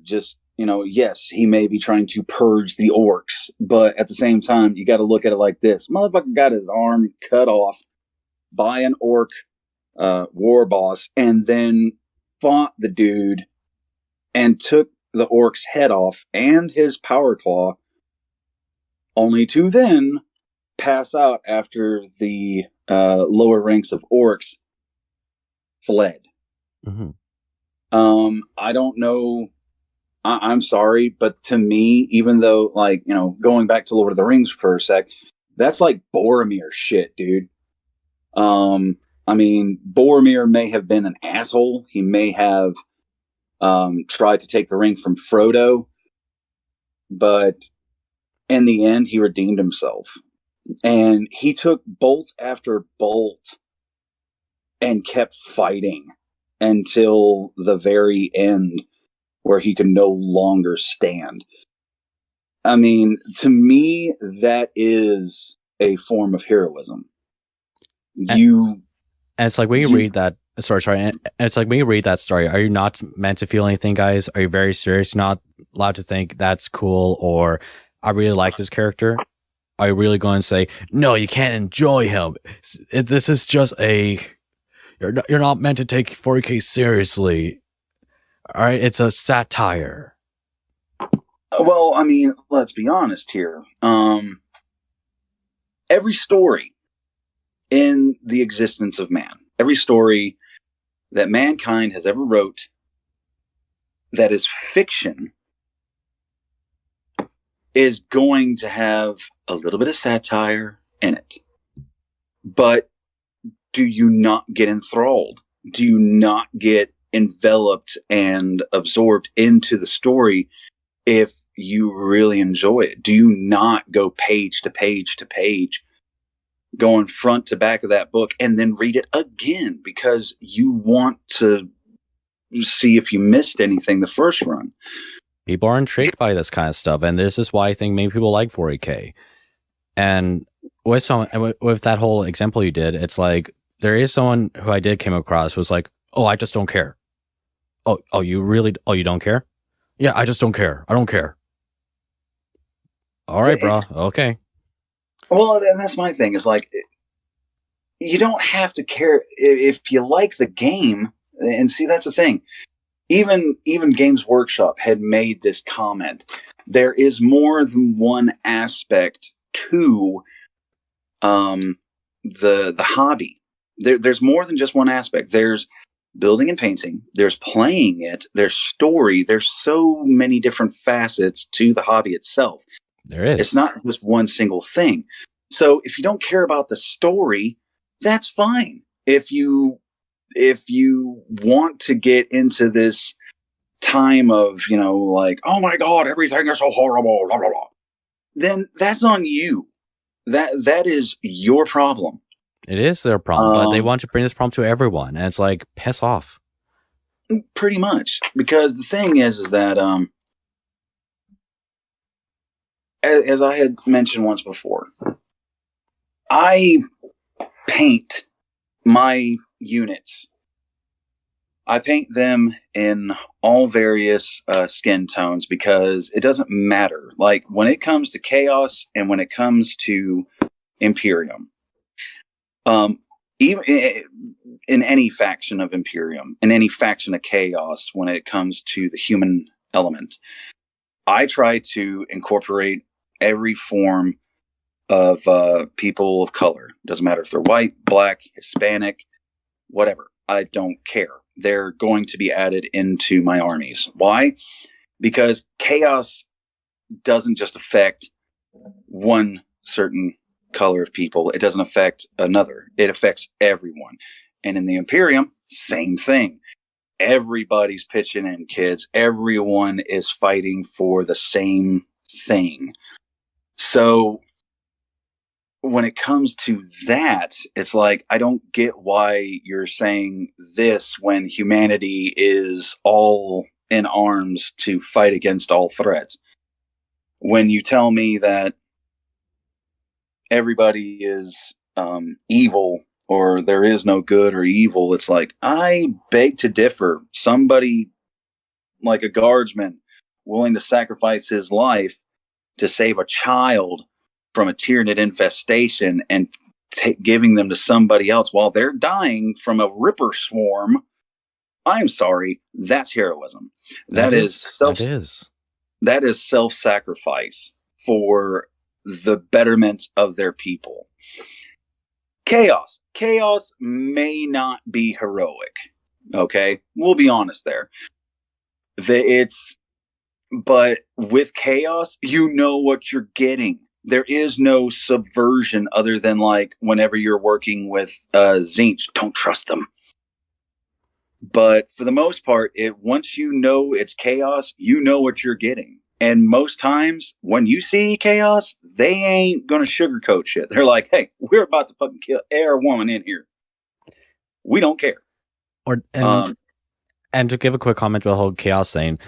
just, yes, he may be trying to purge the orcs, but at the same time, you got to look at it like this. Motherfucker got his arm cut off by an orc war boss and then fought the dude and took the orc's head off and his power claw, only to then pass out after the lower ranks of orcs fled. Mm-hmm. I don't know. I'm sorry, but to me, even though, like, going back to Lord of the Rings for a sec, that's like Boromir shit, dude. I mean, Boromir may have been an asshole. He may have tried to take the ring from Frodo, but in the end, he redeemed himself. And he took bolt after bolt and kept fighting until the very end, where he could no longer stand. I mean, to me, that is a form of heroism. And it's like when you read that. Sorry. And it's like when you read that story, are you not meant to feel anything, guys? Are you very serious? You're not allowed to think that's cool or I really like this character. Are you really going to say no? You can't enjoy him. This is just you're not meant to take 40K seriously. All right, it's a satire. Well, I mean, let's be honest here. Every story in the existence of man, every story that mankind has ever wrote that is fiction is going to have a little bit of satire in it. But do you not get enthralled? Do you not get enveloped and absorbed into the story if you really enjoy it? Do you not go page to page to page, going front to back of that book and then read it again because you want to see if you missed anything the first run? People are intrigued by this kind of stuff, and this is why I think many people like 40K. And with that whole example you did, it's like there is someone who I did came across who was like, "Oh, I just don't care." Oh, you really? Oh, you don't care? Yeah, I just don't care. I don't care. All right, bro. Okay. Well, and that's my thing. Is like, you don't have to care if you like the game. And see, that's the thing. Even Games Workshop had made this comment. There is more than one aspect to the hobby. There's more than just one aspect. There's building and painting. There's playing it. There's story. There's so many different facets to the hobby itself. There is. It's not just one single thing. So if you don't care about the story, that's fine. If you want to get into this time of, like, oh my God, everything is so horrible, blah, blah, blah, then that's on you. That is your problem. It is their problem, but they want to bring this problem to everyone, and it's like, piss off. Pretty much. Because the thing is that, as I had mentioned once before, I paint my units. I paint them in all various skin tones because it doesn't matter. Like, when it comes to Chaos and when it comes to Imperium, even in any faction of Imperium, in any faction of Chaos, when it comes to the human element, I try to incorporate every form of people of color. Doesn't matter if they're white, black, Hispanic, whatever. I don't care. They're going to be added into my armies. Why? Because Chaos doesn't just affect one certain color of people. It doesn't affect another. It affects everyone. And in the Imperium, same thing. Everybody's pitching in, kids. Everyone is fighting for the same thing. So when it comes to that, it's like, I don't get why you're saying this when humanity is all in arms to fight against all threats. when you tell me that everybody is evil or there is no good or evil, it's like, I beg to differ. Somebody like a guardsman willing to sacrifice his life to save a child from a Tyranid infestation and giving them to somebody else while they're dying from a Ripper swarm. I'm sorry, that's heroism. That is self-sacrifice for the betterment of their people. Chaos may not be heroic. Okay, we'll be honest there. But with chaos, you know what you're getting. There is no subversion other than like whenever you're working with Zinch, don't trust them. But for the most part, once you know it's chaos, you know what you're getting. And most times when you see chaos, they ain't going to sugarcoat shit. They're like, hey, we're about to fucking kill every woman in here. We don't care. And to give a quick comment about the whole chaos thing,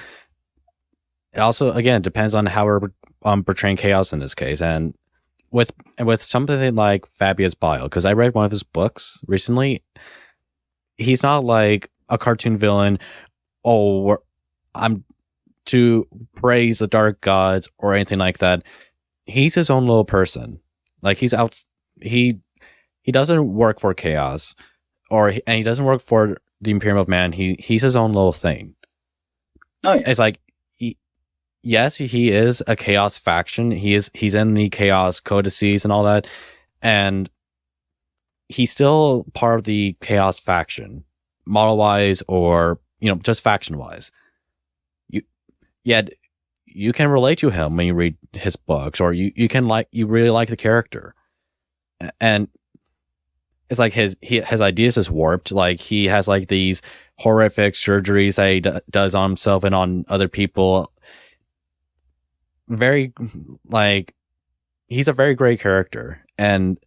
it also, again, depends on how we're portraying chaos in this case. And with something like Fabius Bile, because I read one of his books recently, he's not like a cartoon villain, I'm to praise the dark gods or anything like that. He's his own little person. Like, he's out, he doesn't work for chaos, and he doesn't work for the Imperium of Man. He's his own little thing. Oh yeah. It's like, yes, he is a chaos faction. He's in the chaos codices and all that, and he's still part of the chaos faction, model wise or just faction wise. You can relate to him when you read his books, or you really like the character, and it's like his ideas is warped. Like, he has like these horrific surgeries that he does on himself and on other people. Very, like, he's a very great character, and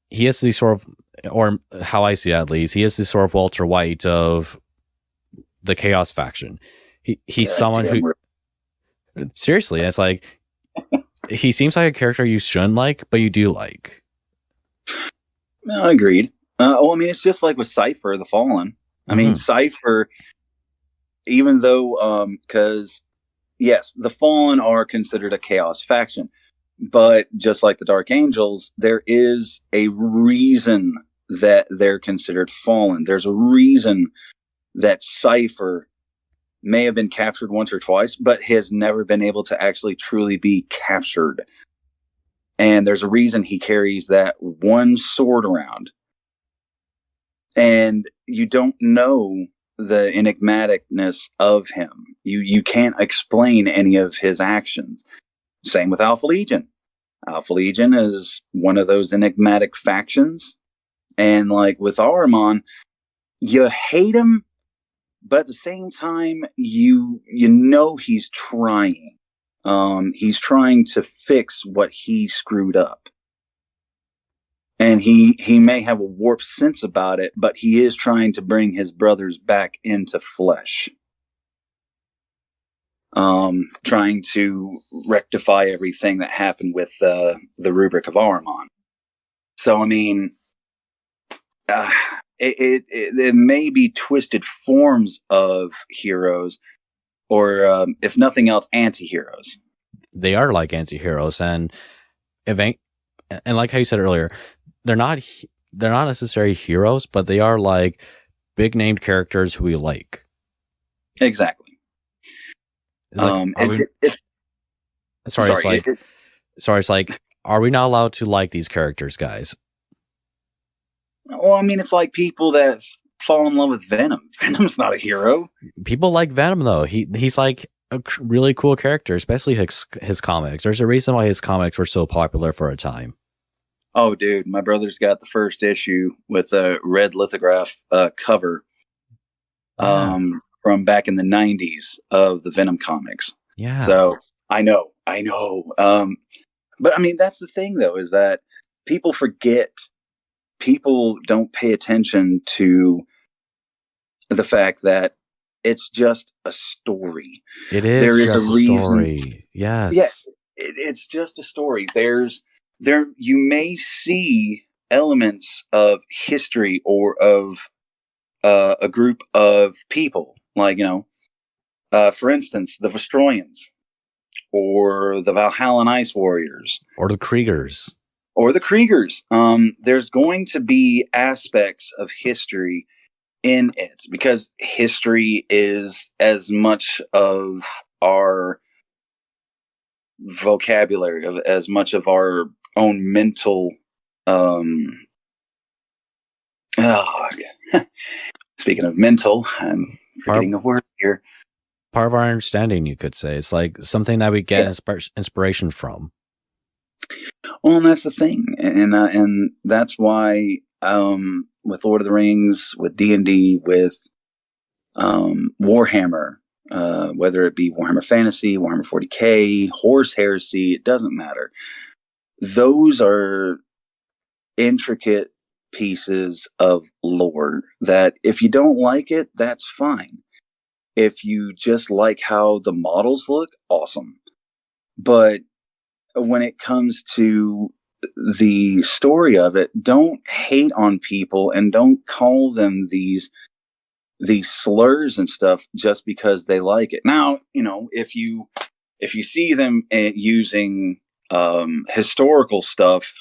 he is the sort of, or how I see it at least, he is the sort of Walter White of the Chaos faction. He's someone who, seriously, it's like, he seems like a character you shouldn't like, but you do like. No, agreed. Well, I mean, it's just like with Cypher, the Fallen. I mean, Cypher, even though, because, yes, the Fallen are considered a Chaos faction, but just like the Dark Angels, there is a reason that they're considered Fallen. There's a reason that Cypher may have been captured once or twice, but has never been able to actually truly be captured. And there's a reason he carries that one sword around. And you don't know the enigmaticness of him. You can't explain any of his actions. Same with Alpha Legion. Alpha Legion is one of those enigmatic factions. And like with Ahriman, you hate him, but at the same time, you know he's trying. He's trying to fix what he screwed up. And he may have a warped sense about it, but he is trying to bring his brothers back into flesh. Trying to rectify everything that happened with the rubric of Ahriman. So, I mean, it may be twisted forms of heroes, or if nothing else, anti-heroes. They are like anti-heroes, and like how you said earlier, they're not necessarily heroes, but they are like big named characters who we like. Exactly. It's like, are we not allowed to like these characters, guys? Well, I mean, it's like people that fall in love with Venom. Venom's not a hero. People like Venom, though. He's like a really cool character, especially his comics. There's a reason why his comics were so popular for a time. Oh, dude, my brother's got the first issue with a red lithograph cover from back in the 90s of the Venom comics. Yeah. So I know. But I mean, that's the thing, though, is that people forget. People don't pay attention to the fact that it's just a story. It is. There is just a story. Yes. Yeah. it's just a story. You may see elements of history or of a group of people, like, for instance, the Vestroyans or the Valhallan Ice Warriors Or the Kriegers. or the Kriegers. There's going to be aspects of history in it because history is as much of our vocabulary, of as much of our own mental. Speaking of mental, I'm forgetting a word here. Part of our understanding, you could say. It's like something that we get inspiration from. Well, and that's the thing, and that's why with Lord of the Rings, with D&D, with Warhammer, whether it be Warhammer Fantasy, Warhammer 40K, Horse Heresy, it doesn't matter. Those are intricate pieces of lore that if you don't like it, that's fine. If you just like how the models look, awesome. But when it comes to the story of it, don't hate on people and don't call them these slurs and stuff just because they like it. Now, if you see them using historical stuff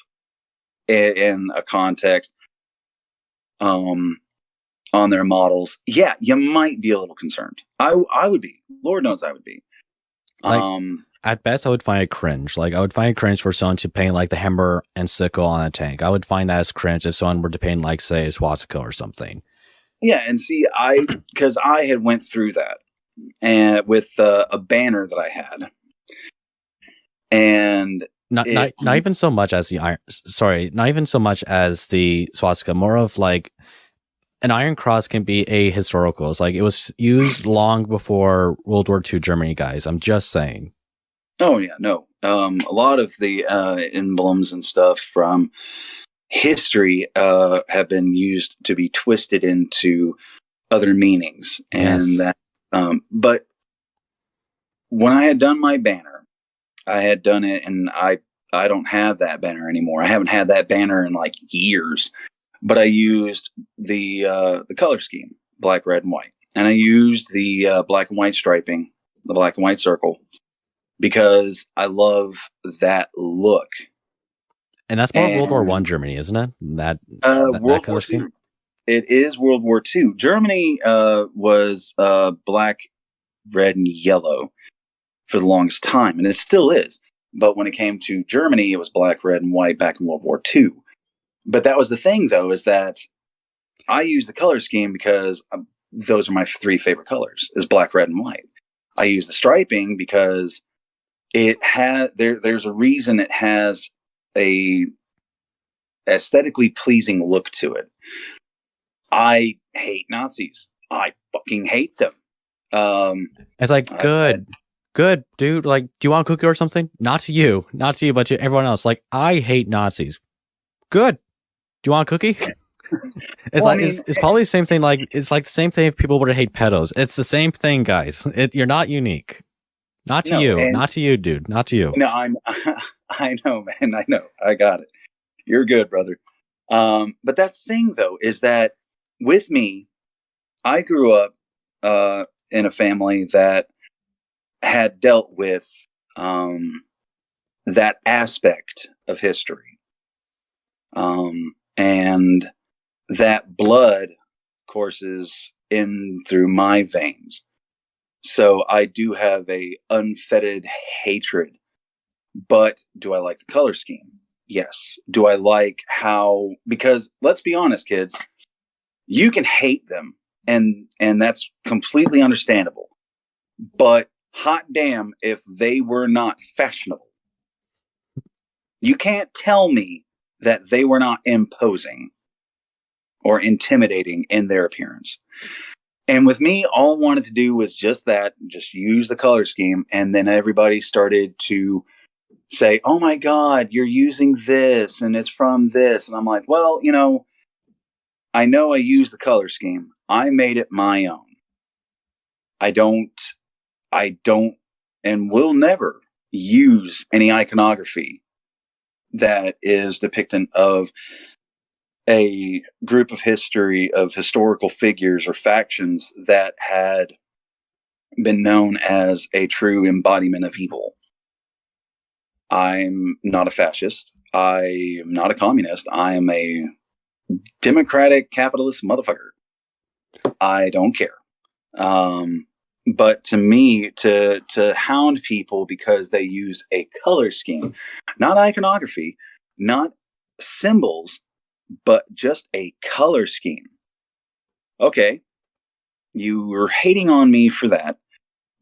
in a context on their models, yeah, you might be a little concerned. I would be. Lord knows I would be. At best, I would find it cringe. Like, I would find it cringe for someone to paint like the hammer and sickle on a tank. I would find that as cringe if someone were to paint like, say, a swastika or something. Yeah, and see, because I had went through that and with a banner that I had, and not even so much as the iron. Sorry, not even so much as the swastika. More of like an iron cross can be ahistorical. It's like it was used long before World War II Germany, guys. I'm just saying. Oh yeah, no. A lot of the emblems and stuff from history have been used to be twisted into other meanings, and that. But when I had done my banner, I had done it, and I don't have that banner anymore. I haven't had that banner in like years. But I used the color scheme, black, red, and white, and I used the black and white striping, the black and white circle, because I love that look. And that's more World War I Germany, isn't it? That World War II. It is World War II. Germany was black, red, and yellow for the longest time, and it still is. But when it came to Germany, it was black, red, and white back in World War II. But that was the thing, though, is that I use the color scheme because those are my three favorite colors: is black, red, and white. I use the striping because it has there's a reason it has a aesthetically pleasing look to it. I hate Nazis. I fucking hate them. It's like good, dude. Like, do you want a cookie or something? Not to you, but to everyone else. Like, I hate Nazis. Good. Do you want a cookie? It's it's probably the same thing. Like, it's like the same thing if people were to hate pedos. It's the same thing, guys. You're not unique. Not to you. Not to you, dude. Not to you. No, I know, man. I know. I got it. You're good, brother. But that's the thing, though, is that with me, I grew up in a family that had dealt with that aspect of history. And that blood courses in through my veins. So I do have a unfettered hatred. But do I like the color scheme? Yes. Do I like how, because let's be honest, kids, you can hate them and that's completely understandable. But hot damn if they were not fashionable. You can't tell me that they were not imposing or intimidating in their appearance. And with me, all I wanted to do was just that, just use the color scheme. And then everybody started to say, oh my God, you're using this and it's from this. And I'm like, well, I know I used the color scheme. I made it my own. I don't, and will never use any iconography that is depictant of a group of historical figures or factions that had been known as a true embodiment of evil. I'm not a fascist. I am not a communist. I am a democratic capitalist motherfucker. I don't care. But to me, to hound people because they use a color scheme, not iconography, not symbols, but just a color scheme. Okay, you were hating on me for that,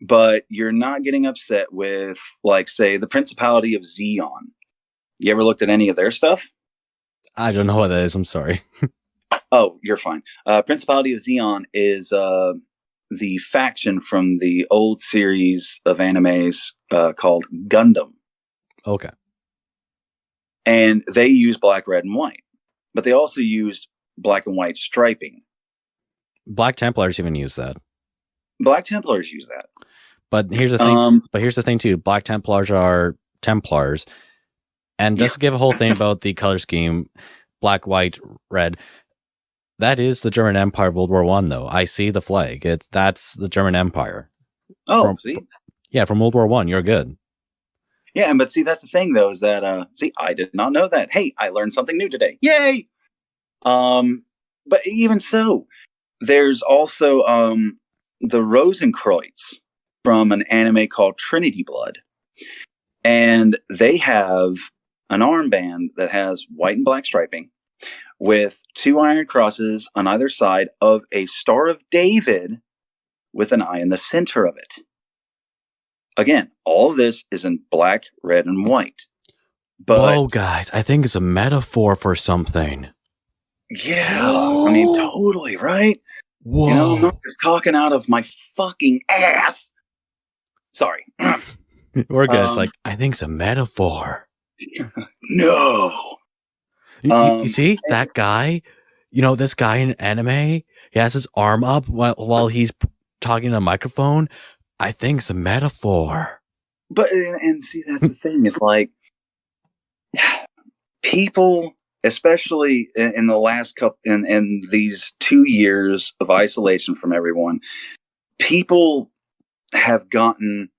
but you're not getting upset with, like, say, the Principality of Xeon. You ever looked at any of their stuff? I don't know what that is. I'm sorry. Oh, you're fine. Principality of Xeon is the faction from the old series of animes called Gundam. Okay. And they use black, red, and white. But they also used black and white striping. Black Templars even use that. Black Templars use that. But here's the thing. But here's the thing too. Black Templars are Templars, and just to give a whole thing about the color scheme, black, white, red. That is the German Empire of World War I, though. I see the flag. That's the German Empire. Oh, see? From World War I, you're good. Yeah, but see, that's the thing, though, is that, I did not know that. Hey, I learned something new today. Yay! But even so, there's also the Rosenkreuz from an anime called Trinity Blood. And they have an armband that has white and black striping, with 2 iron crosses on either side of a Star of David with an eye in the center of it. Again, all of this is in black, red, and white. But, whoa, guys, I think it's a metaphor for something. Yeah, I mean, totally, right? Whoa. You know, I'm not just talking out of my fucking ass. Sorry. We're good. It's like, I think it's a metaphor. No. You see that guy? You know, this guy in anime, he has his arm up while he's talking to a microphone. I think it's a metaphor. But, and see, that's the thing. It's like, people, especially in the last couple, in these 2 years of isolation from everyone, people have gotten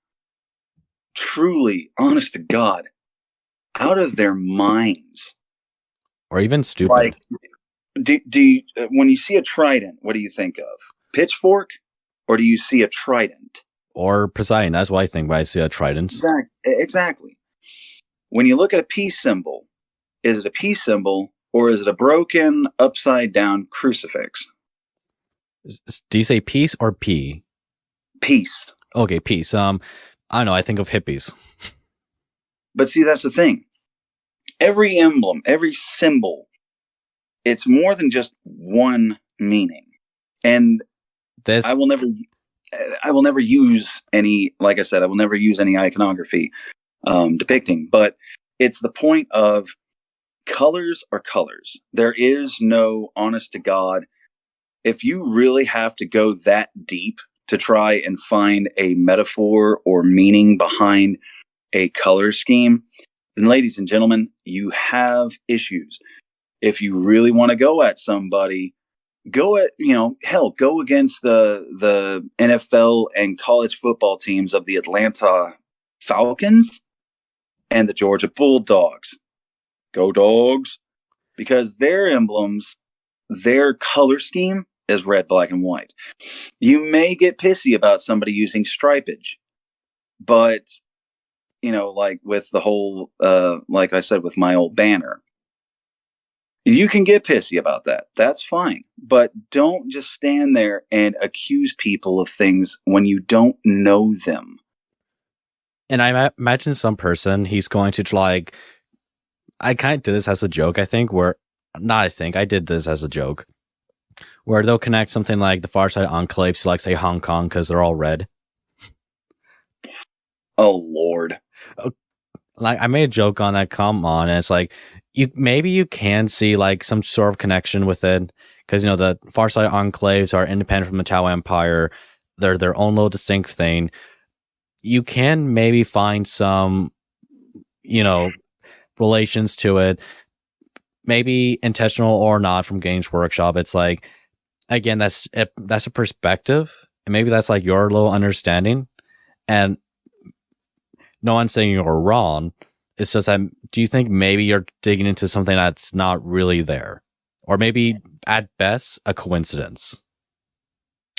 truly, honest to God, out of their minds. Or even stupid. Like, do you, when you see a trident, what do you think of? Pitchfork? Or do you see a trident? Or Poseidon. That's what I think when I see a trident. Exactly. When you look at a peace symbol, is it a peace symbol or is it a broken, upside down crucifix? Do you say peace or P? Peace. Okay, peace. I don't know. I think of hippies. But see, that's the thing. Every emblem, every symbol, it's more than just one meaning. And I will never use any, like I said, I will never use any iconography depicting, but it's the point of colors are colors. There is no, honest to God, if you really have to go that deep to try and find a metaphor or meaning behind a color scheme, then ladies and gentlemen, you have issues. If you really want to go at somebody, go against the NFL and college football teams of the Atlanta Falcons and the Georgia Bulldogs. Go Dogs. Because their emblems, their color scheme is red, black, and white. You may get pissy about somebody using stripage, but, you know, like with the whole, like I said, with my old banner, you can get pissy about that. That's fine. But don't just stand there and accuse people of things when you don't know them. And I imagine some person, he's going to like, I kind of did this as a joke, I think, I did this as a joke, where they'll connect something like the Far Side Enclave to, like, say, Hong Kong, because they're all red. Oh, Lord. Like, I made a joke on that, come on, and it's like, maybe you can see, like, some sort of connection with it, because, you know, the Far Side Enclaves are independent from the Tau Empire, they're their own little distinct thing. you can maybe find some, relations to it, maybe intentional or not, from Games Workshop. It's like, again, that's a perspective, and maybe that's like your little understanding, and no one's saying you're wrong. It's just that, do you think maybe you're digging into something that's not really there, or maybe at best a coincidence?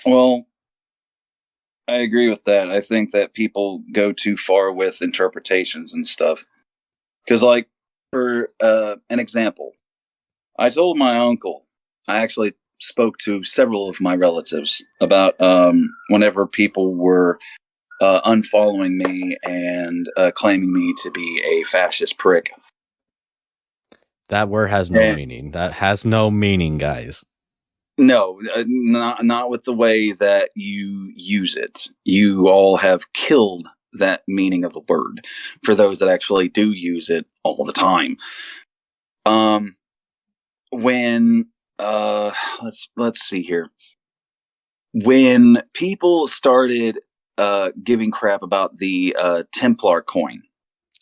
Well, I agree with that. I think that people go too far with interpretations and stuff. Because, like, for an example, I told my uncle, I actually spoke to several of my relatives about whenever people were unfollowing me and claiming me to be a fascist prick. That word has no meaning. That has no meaning, guys. No, not with the way that you use it. You all have killed that meaning of the word for those that actually do use it all the time. When let's see here. When people started giving crap about the Templar coin,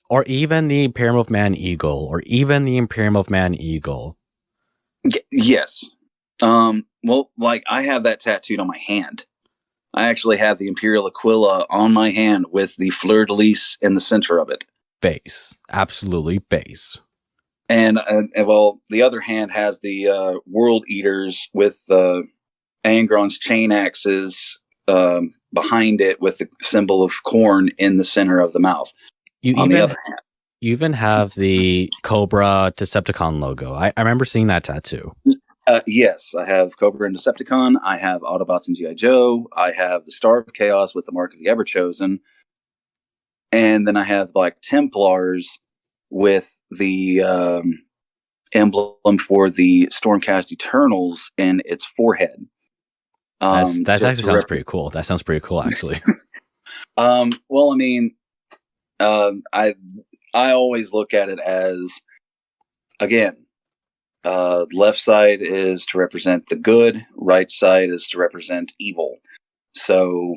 or even the Imperium of Man Eagle, yes. Well, like, I have that tattooed on my hand. I actually have the Imperial Aquila on my hand with the fleur-de-lis in the center of it. Base. Absolutely base. And well, the other hand has the World Eaters with Angron's chain axes behind it, with the symbol of corn in the center of the mouth. You even have the Cobra Decepticon logo. I remember seeing that tattoo. Yes, I have Cobra and Decepticon. I have Autobots and G.I. Joe. I have the Star of Chaos with the Mark of the Everchosen. And then I have Black Templars with the emblem for the Stormcast Eternals in its forehead. That actually sounds pretty cool. That sounds pretty cool, actually. Well, I mean, I always look at it as, again, left side is to represent the good, right side is to represent evil. So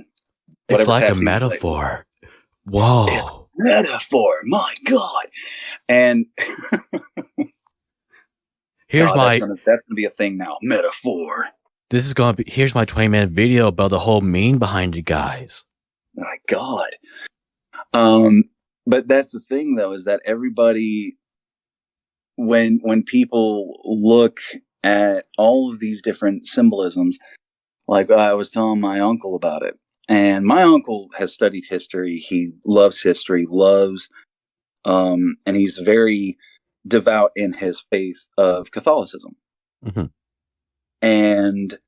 it's like a metaphor. Whoa. It's metaphor, my God. And that's gonna be a thing now. Metaphor. This is gonna be, here's my 20-minute video about the whole meaning behind it, guys. My God. But that's the thing, though, is that everybody, when people look at all of these different symbolisms, like I was telling my uncle about it, and my uncle has studied history. He loves history, and he's very devout in his faith of Catholicism. Mm-hmm. And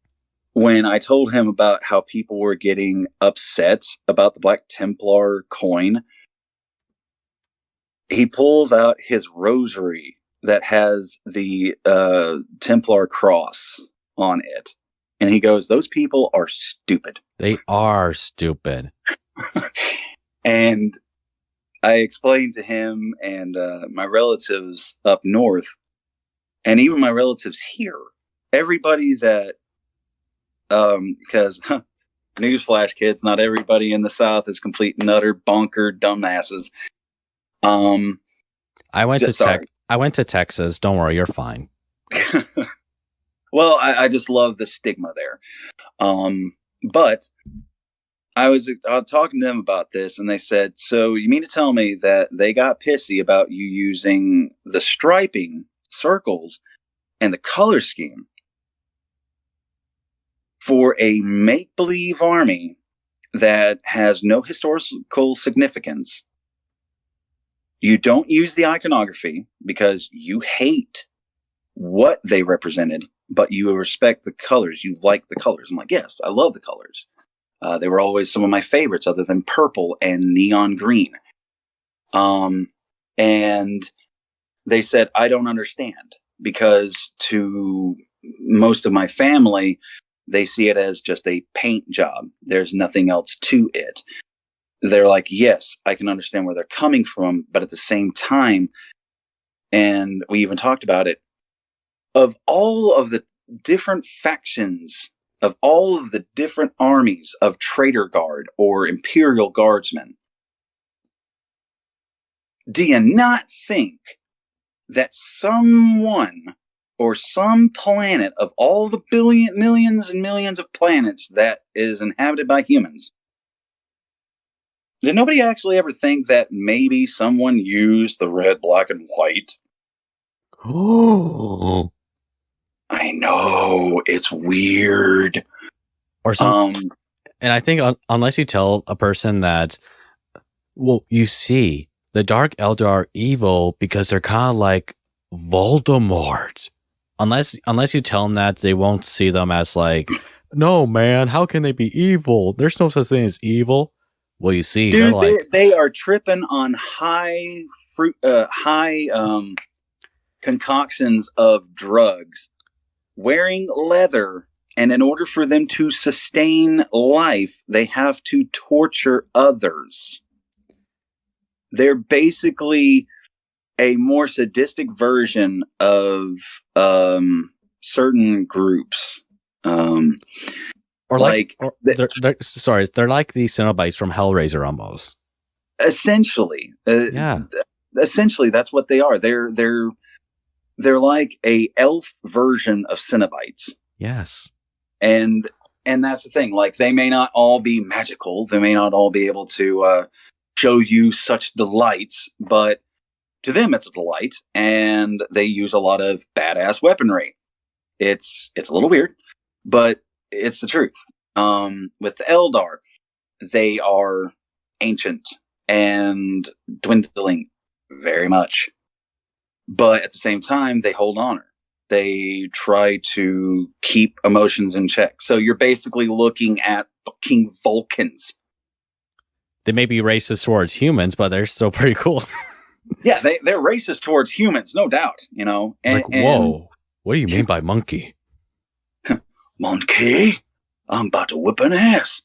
when I told him about how people were getting upset about the Black Templar coin, he pulls out his rosary that has the Templar cross on it. And he goes, those people are stupid. They are stupid. And I explained to him and my relatives up north, and even my relatives here, everybody that, because newsflash, kids, not everybody in the South is complete and utter bonker dumbasses. I went to Texas. Don't worry, you're fine. Well, I just love the stigma there. But I was talking to them about this, and they said, so you mean to tell me that they got pissy about you using the striping circles and the color scheme for a make-believe army that has no historical significance? You don't use the iconography because you hate what they represented, but you respect the colors. You like the colors. I'm like, yes, I love the colors. They were always some of my favorites, other than purple and neon green. And they said, I don't understand, because to most of my family, they see it as just a paint job. There's nothing else to it. They're like, yes, I can understand where they're coming from, but at the same time, and we even talked about it, of all of the different factions, of all of the different armies of Traitor Guard or Imperial Guardsmen, do you not think that someone or some planet of all the millions and millions of planets that is inhabited by humans, did nobody actually ever think that maybe someone used the red, black, and white? Oh. I know, it's weird. Or some, and I think unless you tell a person that, well, you see, the Dark Eldar are evil because they're kind of like Voldemort. Unless you tell them that, they won't see them as like, no, man, how can they be evil? There's no such thing as evil. Well, you see, dude, they're like, they are tripping on high concoctions of drugs, wearing leather, and in order for them to sustain life, they have to torture others. They're basically a more sadistic version of certain groups. or like they're like the Cenobites from Hellraiser almost. Essentially, essentially that's what they are. They're like a elf version of Cenobites. Yes. And that's the thing. Like, they may not all be magical. They may not all be able to show you such delights, but to them it's a delight, and they use a lot of badass weaponry. It's a little weird, but it's the truth. With the Eldar, they are ancient and dwindling very much, but at the same time they hold honor. They try to keep emotions in check. So you're basically looking at fucking Vulcans. They may be racist towards humans, but they're still pretty cool. Yeah, they're racist towards humans, no doubt. You know, whoa, what do you mean by monkey? Monkey? I'm about to whip an ass.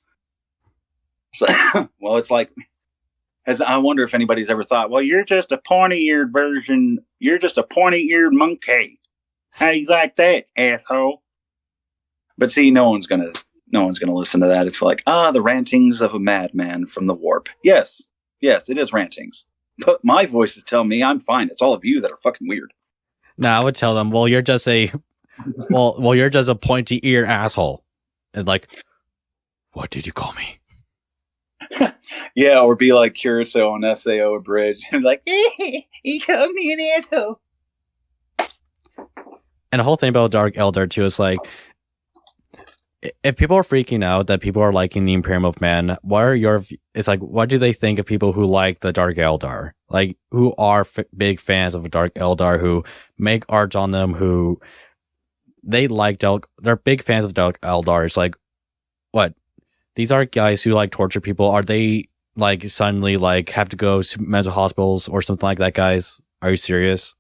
So, well, it's like, as I wonder if anybody's ever thought, well, you're just a pointy-eared version. You're just a pointy-eared monkey. How you like that, asshole? But see, no one's gonna listen to that. It's like, the rantings of a madman from the warp. Yes, it is rantings. But my voices tell me I'm fine. It's all of you that are fucking weird. No, I would tell them, well, you're just a you're just a pointy-eared asshole. And like, what did you call me? Yeah, or be like Kirito on SAO Abridged and like, he called me an asshole. And the whole thing about Dark Eldar too is like, if people are freaking out that people are liking the Imperium of Man, it's like, what do they think of people who like the Dark Eldar? Like, who are big fans of Dark Eldar, who make art on them, who they like they're big fans of Dark Eldar. It's like, what? These are guys who like torture people. Are they like suddenly like have to go to mental hospitals or something like that, guys? Are you serious?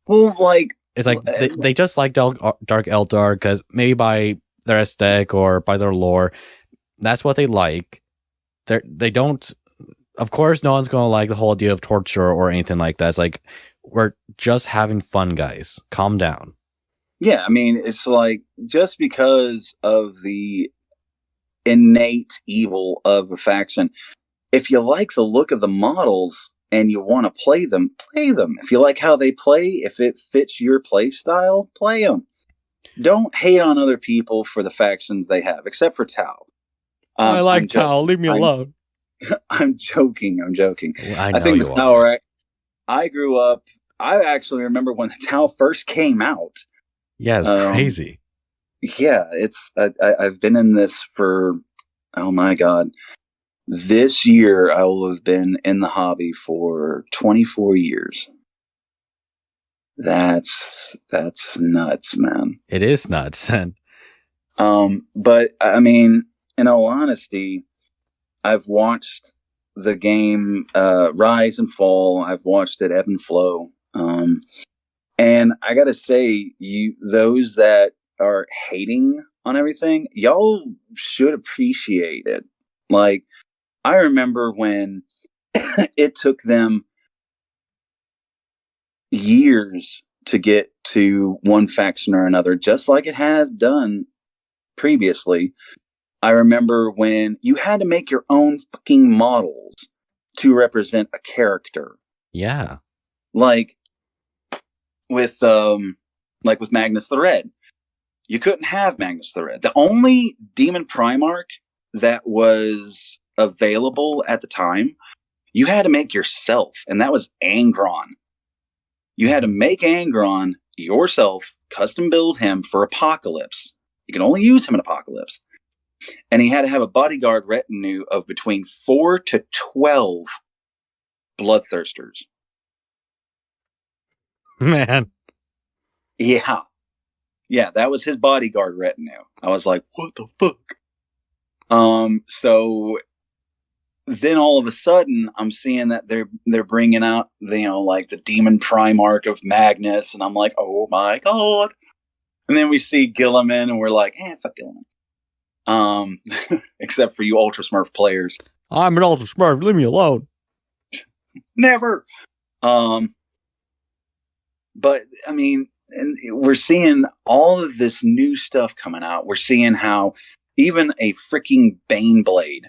Well, like, it's like they just like Dark Eldar because maybe by their aesthetic or by their lore, that's what they like. They don't. Of course, no one's gonna like the whole idea of torture or anything like that. It's like, we're just having fun, guys. Calm down. Yeah, I mean, it's like, just because of the innate evil of a faction, if you like the look of the models and you want to play them, play them. If you like how they play, if it fits your play style, play them. Don't hate on other people for the factions they have, except for Tau. I like Tau. Leave me alone. I'm joking. Well, I think the Tau, right? I grew up. I actually remember when the Tau first came out. Yeah, it's crazy. Yeah, I've been in this for, oh my God. This year I will have been in the hobby for 24 years. That's nuts, man. It is nuts. But I mean, in all honesty, I've watched the game rise and fall. I've watched it ebb and flow. And I gotta say, those that are hating on everything, y'all should appreciate it. Like, I remember when it took them years to get to one faction or another, just like it has done previously. I remember when you had to make your own fucking models to represent a character. Yeah. Like with Magnus the Red. You couldn't have Magnus the Red. The only Demon Primarch that was available at the time, you had to make yourself, and that was Angron. You had to make Angron yourself, custom build him for Apocalypse. You can only use him in Apocalypse. And he had to have a bodyguard retinue of between 4 to 12 Bloodthirsters. Man. Yeah. Yeah, that was his bodyguard retinue. I was like, what the fuck? So then all of a sudden I'm seeing that they're bringing out the Demon Primarch of Magnus, and I'm like, oh my god. And then we see Gilliman and we're like, fuck Gilliman. Except for you Ultra Smurf players. I'm an Ultra Smurf, leave me alone. Never. But I mean, and we're seeing all of this new stuff coming out. We're seeing how even a freaking Baneblade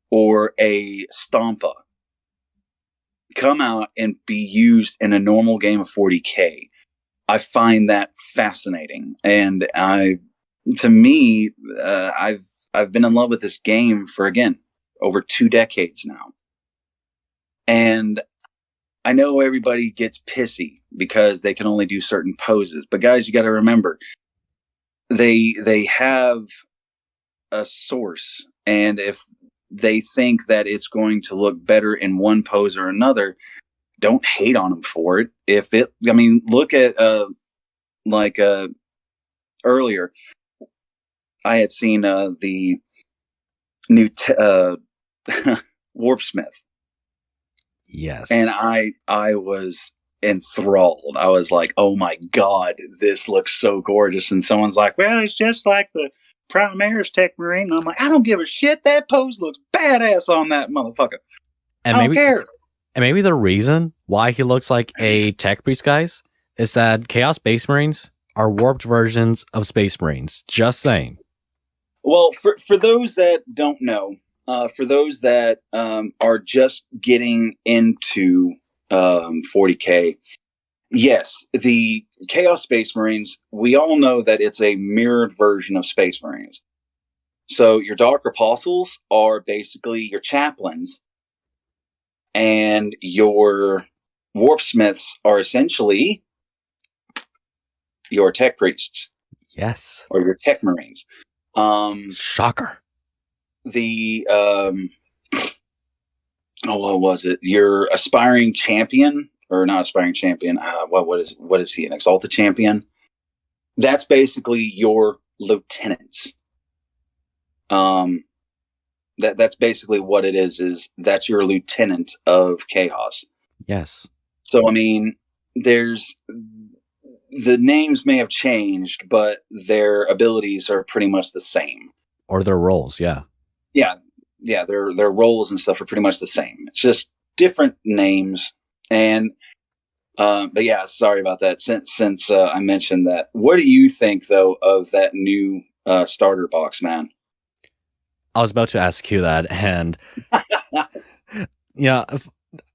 or a Stompa come out and be used in a normal game of 40K. I find that fascinating, and I've been in love with this game for, again, over 2 decades now. And I know everybody gets pissy because they can only do certain poses, but guys, you got to remember, they have a source, and if they think that it's going to look better in one pose or another, don't hate on them for it. Look at earlier, I had seen the new Warpsmith. Yes. And I was enthralled. I was like, oh my god, this looks so gorgeous. And someone's like, well, it's just like the Primaris Tech Marine. And I'm like, I don't give a shit. That pose looks badass on that motherfucker. And I don't care. And maybe the reason why he looks like a Tech Priest, guys, is that Chaos Space Marines are warped versions of Space Marines. Just saying. Well, for those that don't know, for those that are just getting into 40K, yes, the Chaos Space Marines, we all know that it's a mirrored version of Space Marines. So your Dark Apostles are basically your chaplains, and your Warpsmiths are essentially your Tech Priests. Yes. Or your Tech Marines. Shocker. What was it? Your aspiring champion, or not aspiring champion? What is he? An exalted champion? That's basically your lieutenants. That's basically what it is. Is that's your lieutenant of chaos? Yes. So I mean, the names may have changed, but their abilities are pretty much the same. Or their roles, yeah. Yeah, their roles and stuff are pretty much the same. It's just different names. And but yeah, sorry about that. Since I mentioned that, what do you think though of that new starter box, man? I was about to ask you that, and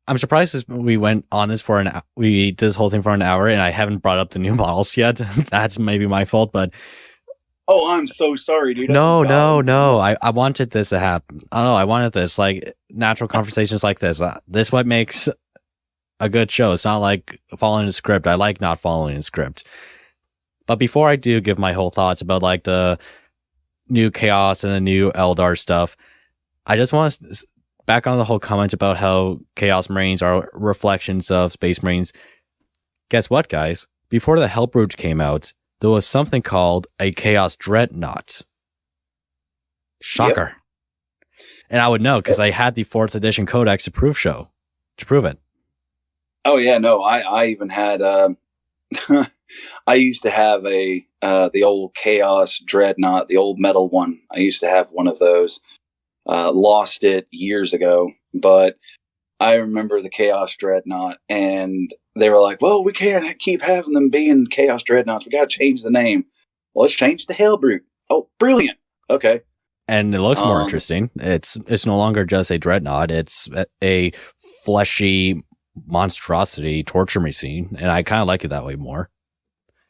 I'm surprised we went on this we did this whole thing for an hour, and I haven't brought up the new models yet. That's maybe my fault, but. Oh, I'm so sorry, dude. No. I wanted this to happen. I don't know. I wanted this, like, natural conversations like this. This what makes a good show. It's not like following a script. I like not following a script. But before I do give my whole thoughts about, like, the new Chaos and the new Eldar stuff, I just want to back on the whole comment about how Chaos Marines are reflections of Space Marines. Guess what, guys? Before the Hellbrute came out, there was something called a Chaos Dreadnought. Shocker. Yep. And I would know because I had the 4th edition Codex to prove it. Oh yeah, no, I even had I used to have the old Chaos Dreadnought, the old metal one. I used to have one of those. Lost it years ago, but I remember the Chaos Dreadnought, and they were like, well, we can't keep having them being Chaos Dreadnoughts. We got to change the name. Well, let's change the Hellbrute. Oh, brilliant. Okay. And it looks more interesting. It's no longer just a Dreadnought. It's a fleshy, monstrosity torture machine, and I kind of like it that way more.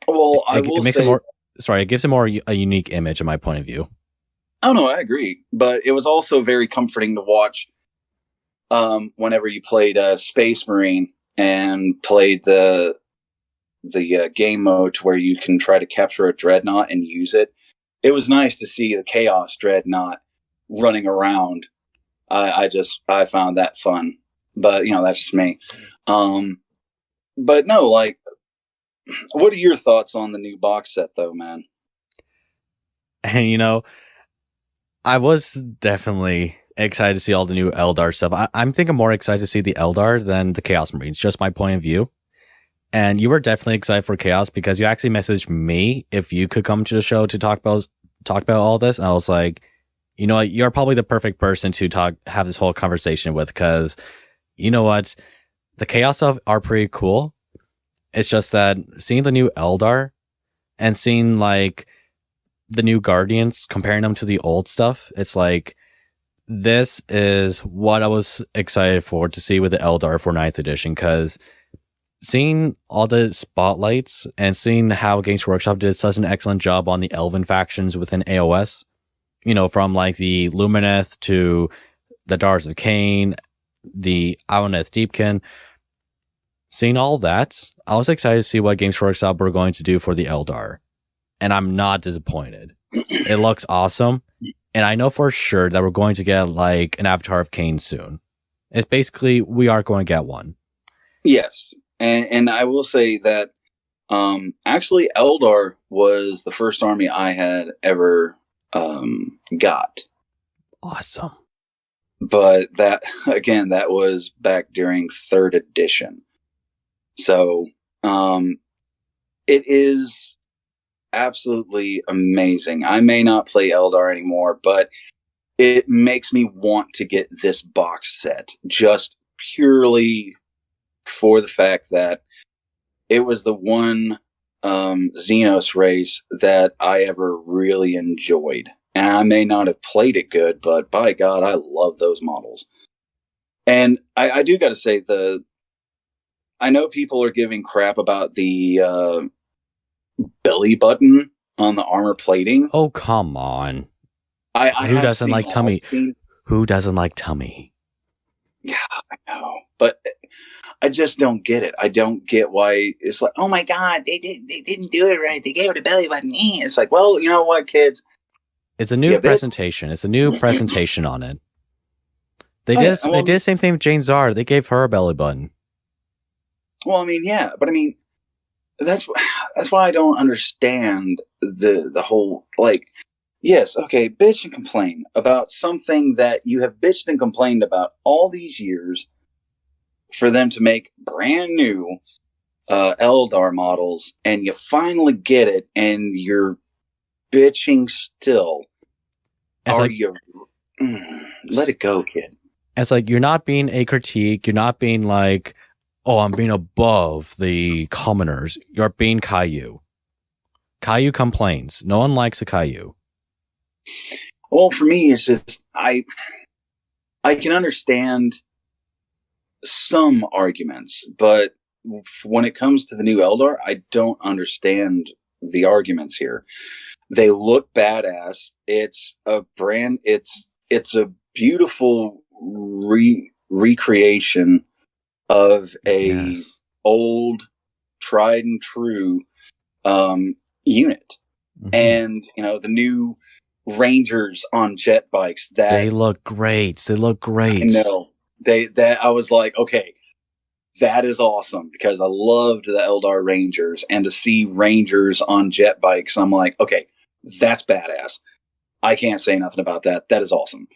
Well, I It will makes say, it more. Sorry, it gives it more a unique image in my point of view. oh no, I agree. But it was also very comforting to watch whenever you played Space Marine and played the game mode to where you can try to capture a dreadnought and use it. It was nice to see the Chaos Dreadnought running around. I found that fun. But, that's just me. But no, like, what are your thoughts on the new box set, though, man? And, I was definitely excited to see all the new Eldar stuff. I'm thinking more excited to see the Eldar than the Chaos Marines, just my point of view. And you were definitely excited for Chaos because you actually messaged me if you could come to the show to talk about all this. And I was like, you know what, you're probably the perfect person to have this whole conversation with, because you know what, the Chaos stuff are pretty cool. It's just that seeing the new Eldar and seeing like the new Guardians, comparing them to the old stuff, it's like, this is what I was excited for to see with the Eldar for 9th edition, because seeing all the spotlights and seeing how Games Workshop did such an excellent job on the Elven factions within AOS, from like the Lumineth to the Dars of Cain, the Aoneth Deepkin, seeing all that, I was excited to see what Games Workshop were going to do for the Eldar. And I'm not disappointed. It looks awesome. And I know for sure that we're going to get like an Avatar of Cain soon. It's basically, we are going to get one. Yes. And I will say that actually Eldar was the first army I had ever got. Awesome. But that was back during 3rd edition. So it is absolutely amazing. I may not play Eldar anymore, but it makes me want to get this box set just purely for the fact that it was the one Xenos race that I ever really enjoyed. And I may not have played it good, but by God, I love those models. And I do got to say, I know people are giving crap about the belly button on the armor plating. Oh, come on. Who doesn't like tummy? Who doesn't like tummy? Yeah, I know. But I just don't get it. I don't get why it's like, oh my God, they didn't do it right. They gave it a belly button. It's like, well, you know what, kids? It's a new presentation. It's a new presentation on it. They did the same thing with Jane Zar. They gave her a belly button. Well, I mean, yeah, but I mean, that's why I don't understand the whole, like, yes, okay, bitch and complain about something that you have bitched and complained about all these years, for them to make brand new Eldar models, and you finally get it, and you're bitching still. Let it go, kid. It's like, you're not being a critique. You're not being like, oh, I'm being above the commoners. You're being Caillou. Caillou complains. No one likes a Caillou. Well, for me, it's just, I can understand some arguments, but when it comes to the new Eldar, I don't understand the arguments here. They look badass. It's a beautiful recreation of a old, tried and true unit. Mm-hmm. And the new Rangers on jet bikes, that they look great. I know. I was like, okay, that is awesome, because I loved the Eldar Rangers, and to see Rangers on jet bikes, I'm like, okay, that's badass. I can't say nothing about that. That is awesome.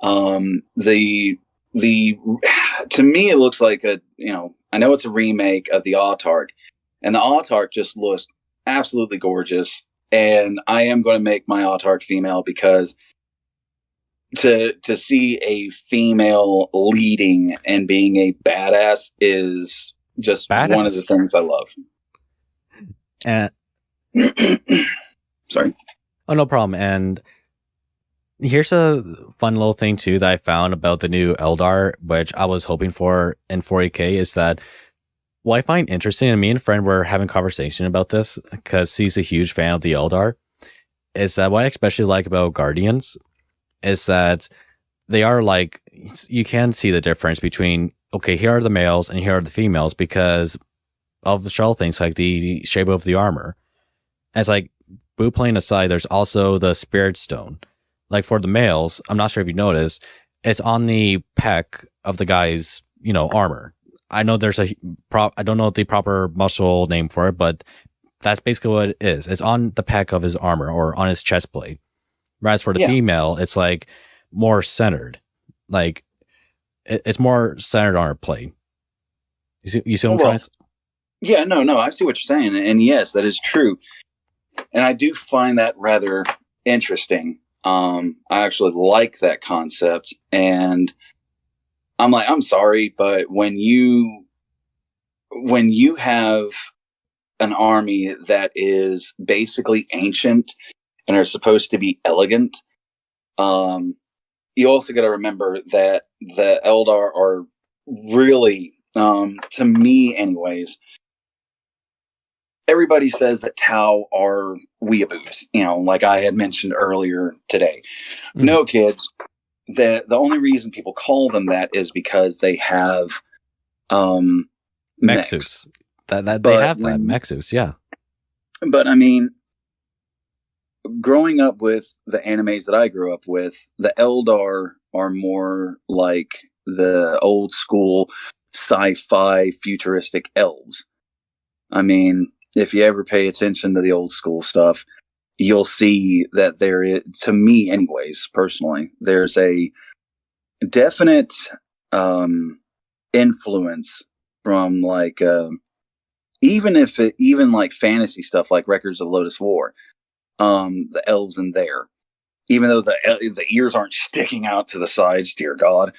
To me, it looks like I know it's a remake of the Autarch, and the Autarch just looks absolutely gorgeous. And I am going to make my Autarch female, because to see a female leading and being a badass is just one of the things I love. And sorry. Oh, no problem. And Here's a fun little thing too that I found about the new Eldar, which I was hoping for in 40K, is that what I find interesting, and me and a friend were having conversation about this because he's a huge fan of the Eldar, is that what I especially like about Guardians is that they are like, you can see the difference between, okay, here are the males and here are the females because of the shell things like the shape of the armor. And it's like, boot plane aside, there's also the Spirit Stone. Like for the males, I'm not sure if you noticed, it's on the pec of the guy's, armor. I know there's I don't know the proper muscle name for it, but that's basically what it is. It's on the pec of his armor or on his chest plate. Whereas for the female, it's like more centered. Like it's more centered on her plate. You see what I'm trying to say? Yeah, no, I see what you're saying. And yes, that is true. And I do find that rather interesting. I actually like that concept. And I'm like, I'm sorry, but when you have an army that is basically ancient and are supposed to be elegant, you also got to remember that the Eldar are really, to me anyways, everybody says that Tau are weeaboos, like I had mentioned earlier today. Mm-hmm. No, kids. The only reason people call them that is because they have mech suits. They have that mech suits, yeah. But I mean, growing up with the animes that I grew up with, the Eldar are more like the old school sci-fi futuristic elves. I mean, if you ever pay attention to the old school stuff, you'll see that there is, to me anyways, personally, there's a definite influence from like even like fantasy stuff like Records of Lotus War, the elves in there, even though the ears aren't sticking out to the sides, dear God.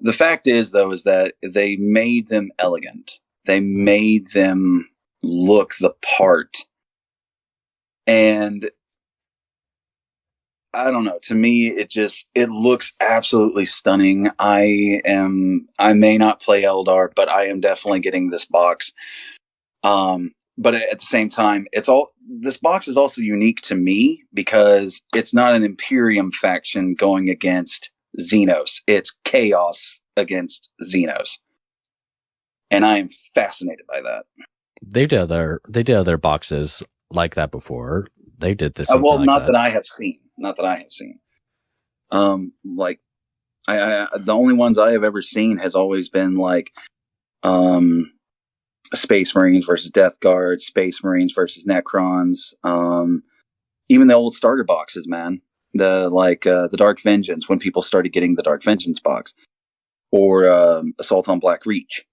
The fact is though is that they made them elegant. They made them look the part. And I don't know, to me it looks absolutely stunning. I may not play Eldar, but I am definitely getting this box. But at the same time, this box is also unique to me because it's not an Imperium faction going against Xenos. It's Chaos against Xenos. And I am fascinated by that. They did other boxes like that before. They did this. Well, like not that I have seen. Not that I have seen. Like I the only ones I have ever seen has always been like Space Marines versus Death Guard, Space Marines versus Necrons, even the old starter boxes, man. The Dark Vengeance, when people started getting the Dark Vengeance box, or Assault on Black Reach.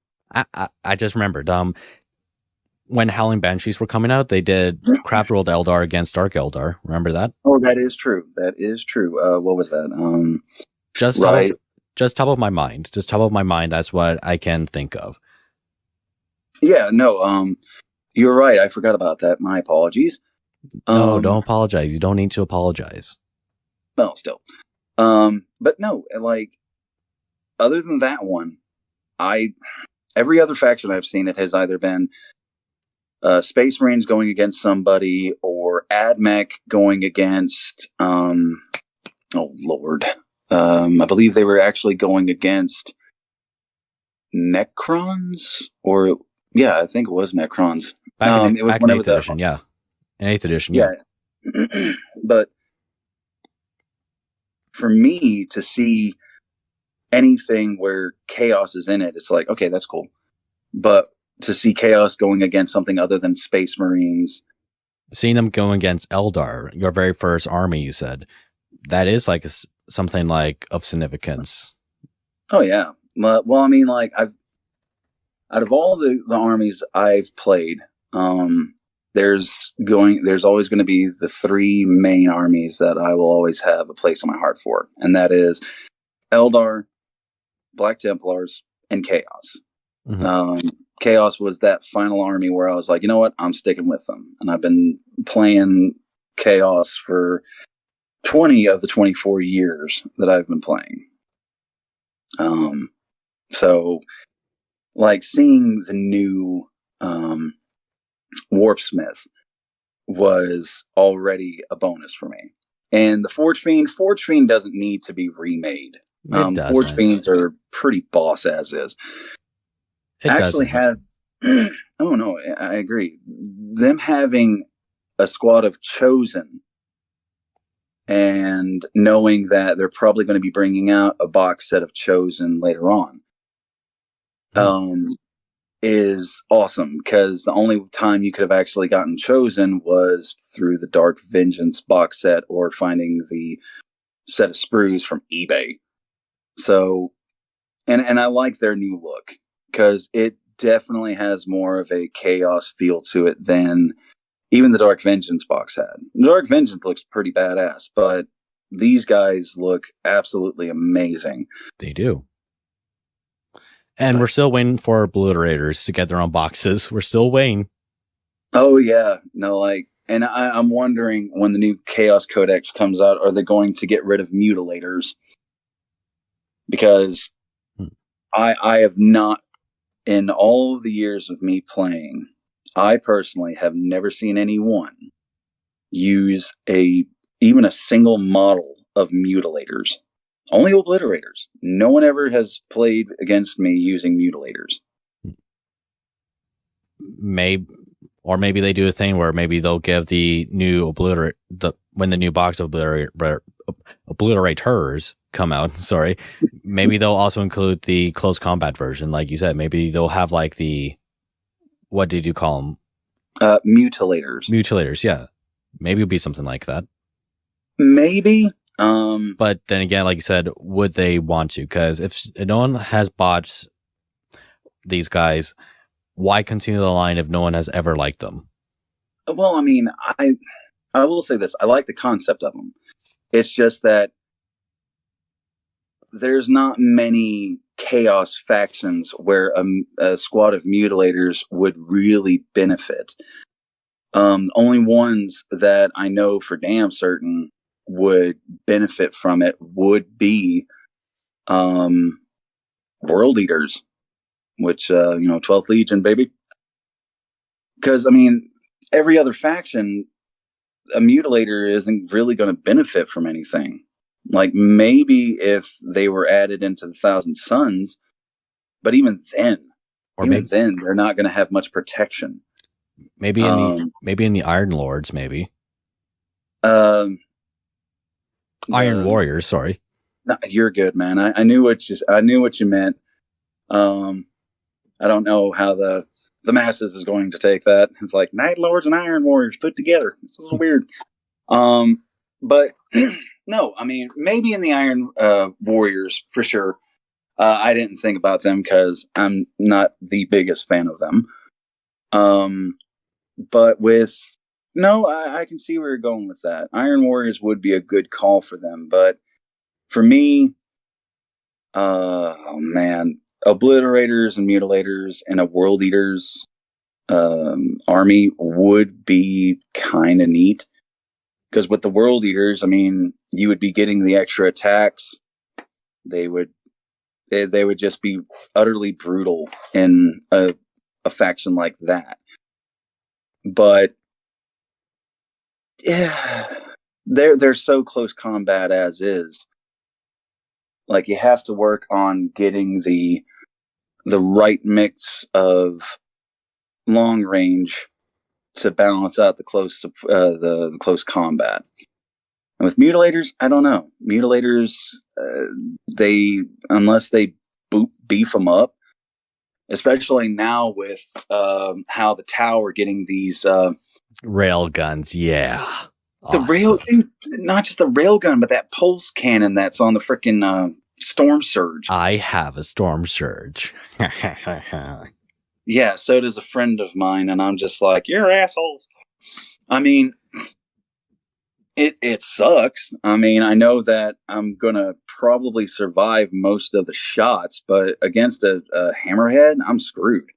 I just remembered when Howling Banshees were coming out, they did Craft World Eldar against Dark Eldar. Remember that? Oh, that is true. That is true. What was that? Just top of my mind. Just top of my mind. That's what I can think of. Yeah, no, you're right. I forgot about that. My apologies. No, don't apologize. You don't need to apologize. Well, still. But no, like, other than that one, every other faction I've seen, it has either been Space Marines going against somebody or AdMech going against, oh Lord. I believe they were actually going against Necrons, or yeah, I think it was Necrons. Back in 8th edition, yeah. In 8th edition, yeah. But for me to see anything where Chaos is in it, it's like, okay, that's cool. But to see Chaos going against something other than Space Marines, seeing them going against Eldar, your very first army, you said, that is like something like of significance. Oh yeah. Well, I mean, like out of all the armies I've played, there's always going to be the three main armies that I will always have a place in my heart for, and that is Eldar, Black Templars, and Chaos. Mm-hmm. Chaos was that final army where I was like, you know what, I'm sticking with them, and I've been playing Chaos for 20 of the 24 years that I've been playing. So like seeing the new Warpsmith was already a bonus for me. And the Forge Fiend doesn't need to be remade. Forge Fiends are pretty boss as is. It actually doesn't. have oh no, I agree. Them having a squad of Chosen and knowing that they're probably going to be bringing out a box set of Chosen later on is awesome, because the only time you could have actually gotten Chosen was through the Dark Vengeance box set or finding the set of sprues from eBay. So, and I like their new look, because it definitely has more of a chaos feel to it than even the Dark Vengeance box had. The Dark Vengeance looks pretty badass, but these guys look absolutely amazing. They do. And we're still waiting for Obliterators to get their own boxes. We're still waiting. Oh, yeah. No, like, and I'm wondering when the new Chaos Codex comes out, are they going to get rid of Mutilators? Because I have not, in all of the years of me playing, I personally have never seen anyone use even a single model of Mutilators. Only Obliterators. No one ever has played against me using Mutilators. Maybe they do a thing where maybe they'll give the new when the new box of Obliterators come out. Sorry, maybe they'll also include the close combat version, like you said. Maybe they'll have like the, what did you call them? Mutilators. Mutilators, yeah. Maybe it'll be something like that. Maybe. But then again, like you said, would they want to? Because if no one has bought these guys, why continue the line if no one has ever liked them? Well, I mean, I will say this. I like the concept of them. It's just that there's not many chaos factions where a squad of Mutilators would really benefit. Only ones that I know for damn certain would benefit from it would be World Eaters, which 12th Legion, baby. Because I mean, every other faction, a Mutilator isn't really going to benefit from anything. Like, maybe if they were added into the Thousand Suns, but even then, they're not going to have much protection. Maybe in the Iron Lords, maybe. Iron Warriors, sorry. No, you're good, man. I knew what you meant. I don't know how the masses is going to take that. It's like Night Lords and Iron Warriors put together. It's a little weird. But no, I mean, maybe in the Iron Warriors for sure. I didn't think about them because I'm not the biggest fan of them. But I can see where you're going with that. Iron Warriors would be a good call for them, but for me, oh man, Obliterators and Mutilators and a World Eaters army would be kind of neat. Because with the World Eaters, I mean, you would be getting the extra attacks. They would just be utterly brutal in a faction like that. But yeah, they're so close combat as is. Like, you have to work on getting the right mix of long range to balance out the close the close combat. And with Mutilators, I don't know. Mutilators, unless they beef them up, especially now with how the Tower getting these rail guns, yeah. The awesome. Dude, not just the rail gun, but that pulse cannon that's on the freaking Storm Surge. I have a Storm Surge. Yeah, so does a friend of mine, and I'm just like, you're assholes. I mean, it sucks. I mean, I know that I'm gonna probably survive most of the shots, but against a hammerhead, I'm screwed.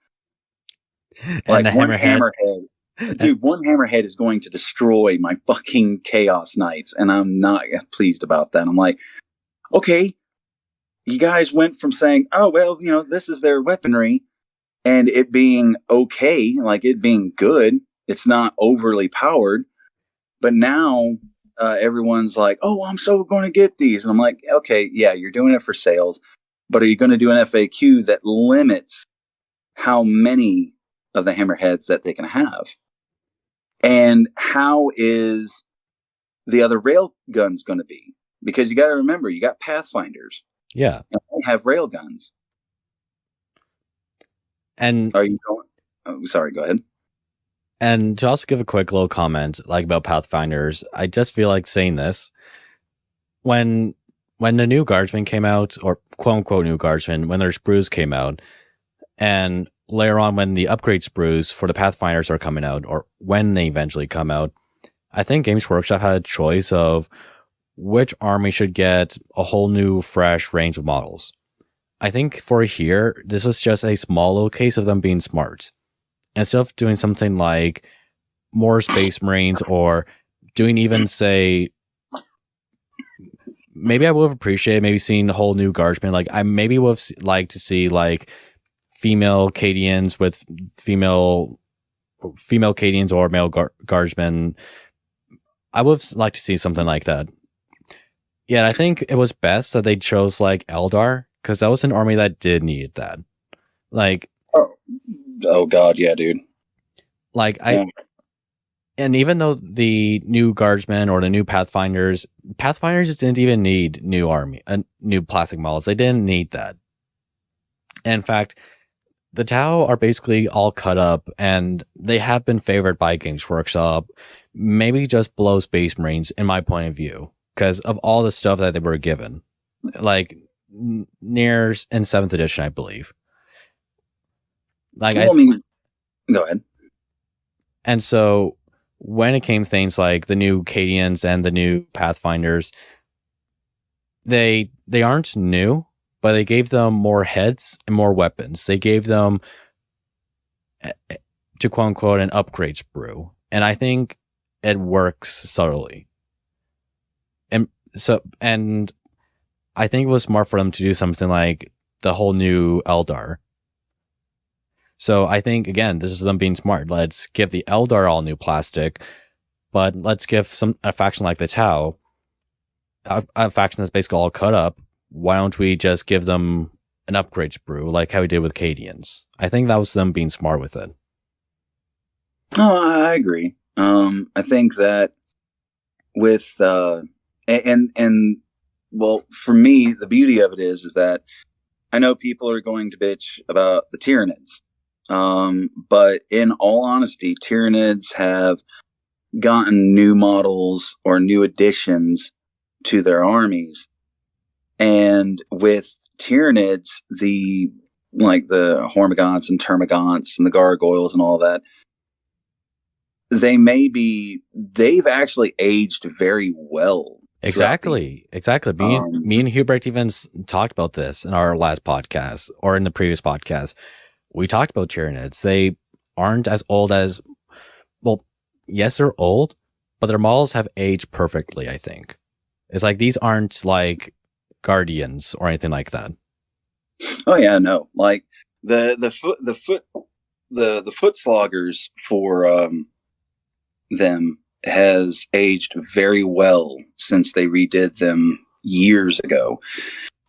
And like, the hammerhead Dude, one hammerhead is going to destroy my fucking Chaos Knights, and I'm not pleased about that. I'm like, okay, you guys went from saying, oh, well, this is their weaponry, and it being okay, like it being good. It's not overly powered. But now everyone's like, oh, I'm so going to get these. And I'm like, okay, yeah, you're doing it for sales. But are you going to do an FAQ that limits how many of the hammerheads that they can have? And how is the other rail guns going to be? Because you got to remember, you got Pathfinders. Yeah. And they have rail guns. And are you going? Oh, sorry, go ahead. And to also give a quick little comment, like about Pathfinders, I just feel like saying this. When the new Guardsmen came out, or quote unquote new Guardsmen, when their sprues came out, and later on when the upgrade sprues for the Pathfinders are coming out, or when they eventually come out, I think Games Workshop had a choice of which army should get a whole new, fresh range of models. I think for here, this is just a small little case of them being smart. Instead of doing something like more Space Marines, or doing even, say, maybe I would have appreciated maybe seeing the whole new Guardsmen. Like, I maybe would have liked to see like female Cadians with female Cadians or male Guardsmen. I would have liked to see something like that. Yeah, I think it was best that they chose like Eldar, because that was an army that did need that. Like, oh god, yeah, dude. Like and even though the new Guardsmen or the new Pathfinders didn't even need new plastic models. They didn't need that. And in fact, the Tau are basically all cut up, and they have been favored by Games Workshop, maybe just below Space Marines, in my point of view, because of all the stuff that they were given, like near in 7th edition, I believe. Like, well, I mean, go ahead. And so when it came to things like the new Cadians and the new Pathfinders, they aren't new, but they gave them more heads and more weapons. They gave them, to quote unquote, an upgrade sprue. And I think it works subtly. And I think it was smart for them to do something like the whole new Eldar. So I think, again, this is them being smart. Let's give the Eldar all new plastic, but let's give a faction like the Tau, a faction that's basically all cut up. Why don't we just give them an upgrade sprue like how we did with Cadians? I think that was them being smart with it. Oh, I agree. I think that with and well, for me, the beauty of it is that I know people are going to bitch about the Tyranids. But in all honesty, Tyranids have gotten new models or new additions to their armies. And with Tyranids, the Hormagaunts and Termagaunts and the Gargoyles and all that, they've actually aged very well. Exactly. Me and Hubert even talked about this in our last podcast, or in the previous podcast. We talked about Tyranids. They aren't as old as, well, yes, they're old, but their models have aged perfectly, I think. It's like, these aren't like Guardians or anything like that. Oh yeah, no. Like the foot sloggers for them has aged very well since they redid them years ago.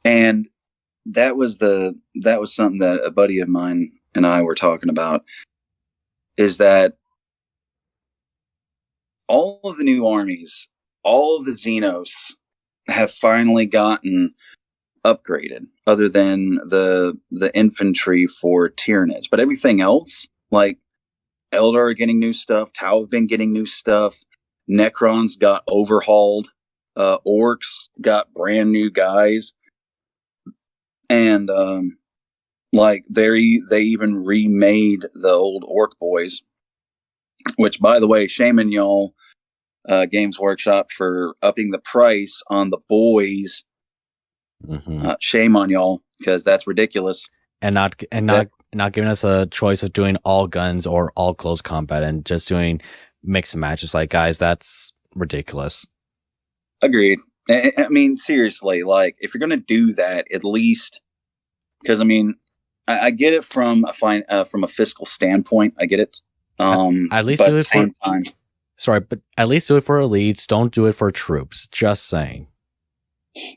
And that was something that a buddy of mine and I were talking about, is that all of the new armies, all of the Xenos have finally gotten upgraded, other than the infantry for Tyranids. But everything else, like Eldar are getting new stuff, Tau have been getting new stuff, Necrons got overhauled, Orcs got brand new guys. And they even remade the old Orc boys, which, by the way, shame on y'all, Games Workshop, for upping the price on the boys. Mm-hmm. Shame on y'all, because that's ridiculous. And not not giving us a choice of doing all guns or all close combat and just doing mix and match. It's like, guys, that's ridiculous. Agreed. I mean, seriously, like if you're going to do that, at least, because I mean, I get it from a fiscal standpoint. I get it. At least but do at it the same for. time, Sorry, but at least do it for elites. Don't do it for troops. Just saying.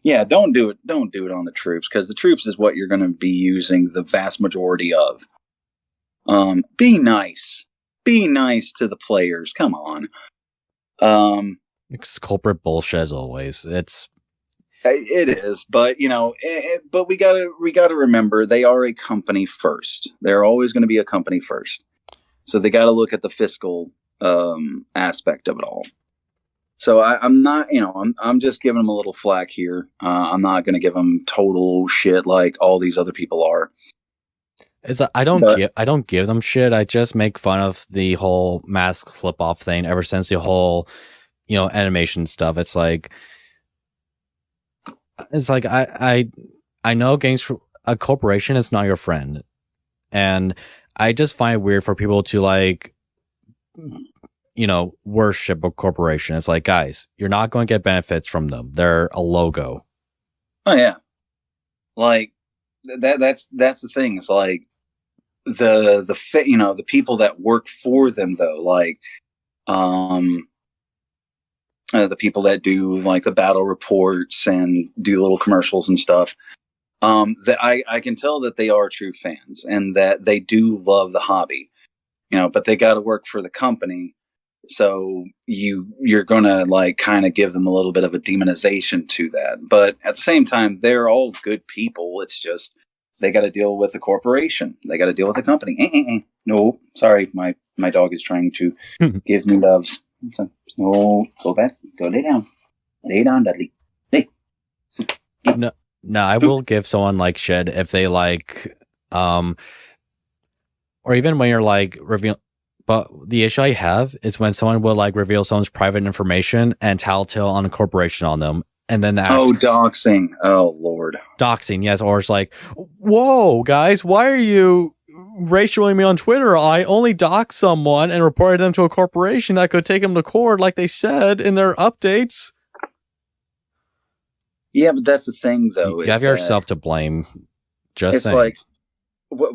yeah, don't do it. Don't do it on the troops, because the troops is what you're going to be using the vast majority of. Be nice. Be nice to the players. Come on. It's culprit bullshit as always. It is, but you know, but we gotta remember they are a company first. They're always going to be a company first, so they got to look at the fiscal aspect of it all. So I'm not, you know, I'm just giving them a little flack here. I'm not going to give them total shit like all these other people are. I don't give them shit. I just make fun of the whole mask flip off thing ever since the whole, you know, animation stuff. It's like I know a corporation is not your friend, and I just find it weird for people to like, you know, worship a corporation. It's like, guys, you're not going to get benefits from them. They're a logo. Oh yeah, like that's the thing. It's like you know, the people that work for them though, like the people that do like the battle reports and do little commercials and stuff. That I can tell that they are true fans and that they do love the hobby, you know, but they got to work for the company. So you're going to like kind of give them a little bit of a demonization to that. But at the same time, they're all good people. It's just, they got to deal with the corporation. They got to deal with the company. No, sorry. My dog is trying to give me loves. So, no, go back. Go lay down. Lay down, Dudley. Lay. No, I will give someone like shit if they like, or even when you're like reveal. But the issue I have is when someone will like reveal someone's private information and telltale on a corporation on them, and then doxing. Oh Lord, doxing. Yes, or it's like, whoa, guys, why are you racialing me on Twitter? I only doxed someone and reported them to a corporation that could take them to court, like they said in their updates. Yeah, but that's the thing, though. You have yourself to blame. Just it's saying. Like, what,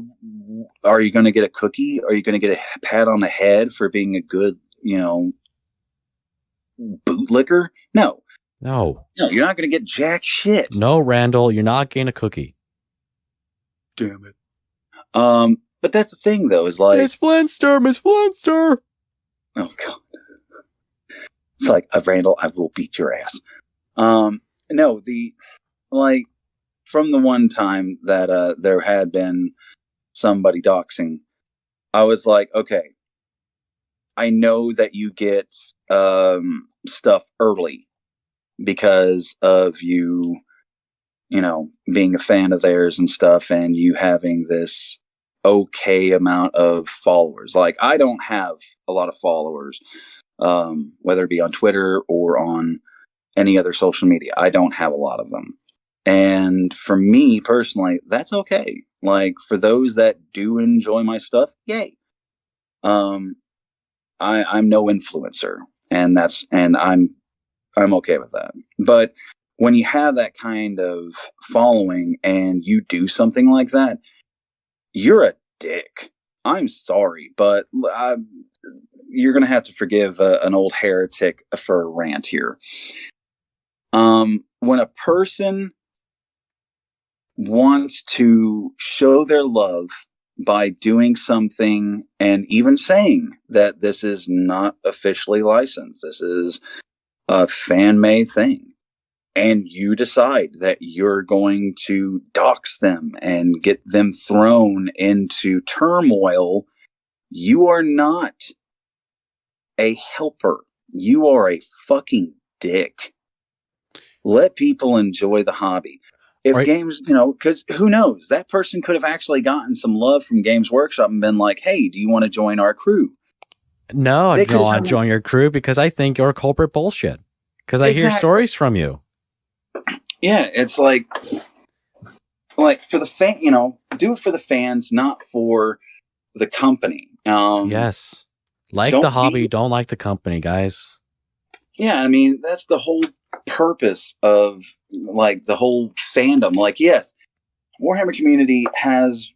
are you going to get a cookie? Are you going to get a pat on the head for being a good, you know, bootlicker? No, you're not going to get jack shit. No, Randall, you're not getting a cookie. Damn it. But that's the thing, though, is like, Miss Flintster. Oh God, it's like, Randall, I will beat your ass. No, from the one time that there had been somebody doxing, I was like, okay, I know that you get stuff early because of you know, being a fan of theirs and stuff, and you having this okay amount of followers. Like, I don't have a lot of followers, whether it be on Twitter or on any other social media. I don't have a lot of them. And for me personally, that's okay. Like, for those that do enjoy my stuff, yay. I'm no influencer, and I'm okay with that. But when you have that kind of following and you do something like that, you're a dick. I'm sorry, but you're going to have to forgive an old heretic for a rant here. When a person wants to show their love by doing something and even saying that this is not officially licensed, this is a fan-made thing, and you decide that you're going to dox them and get them thrown into turmoil, you are not a helper. You are a fucking dick. Let people enjoy the hobby. If games, you know, because who knows, that person could have actually gotten some love from Games Workshop and been like, hey, do you want to join our crew? No, I don't want to join your crew because I think you're culprit bullshit. Because I hear stories from you. Yeah, it's like like for the fan, do it for the fans, not for the company. Yes. Like the hobby, don't like the company, guys. Yeah, I mean, that's the whole purpose of like the whole fandom. Like, yes, Warhammer community has,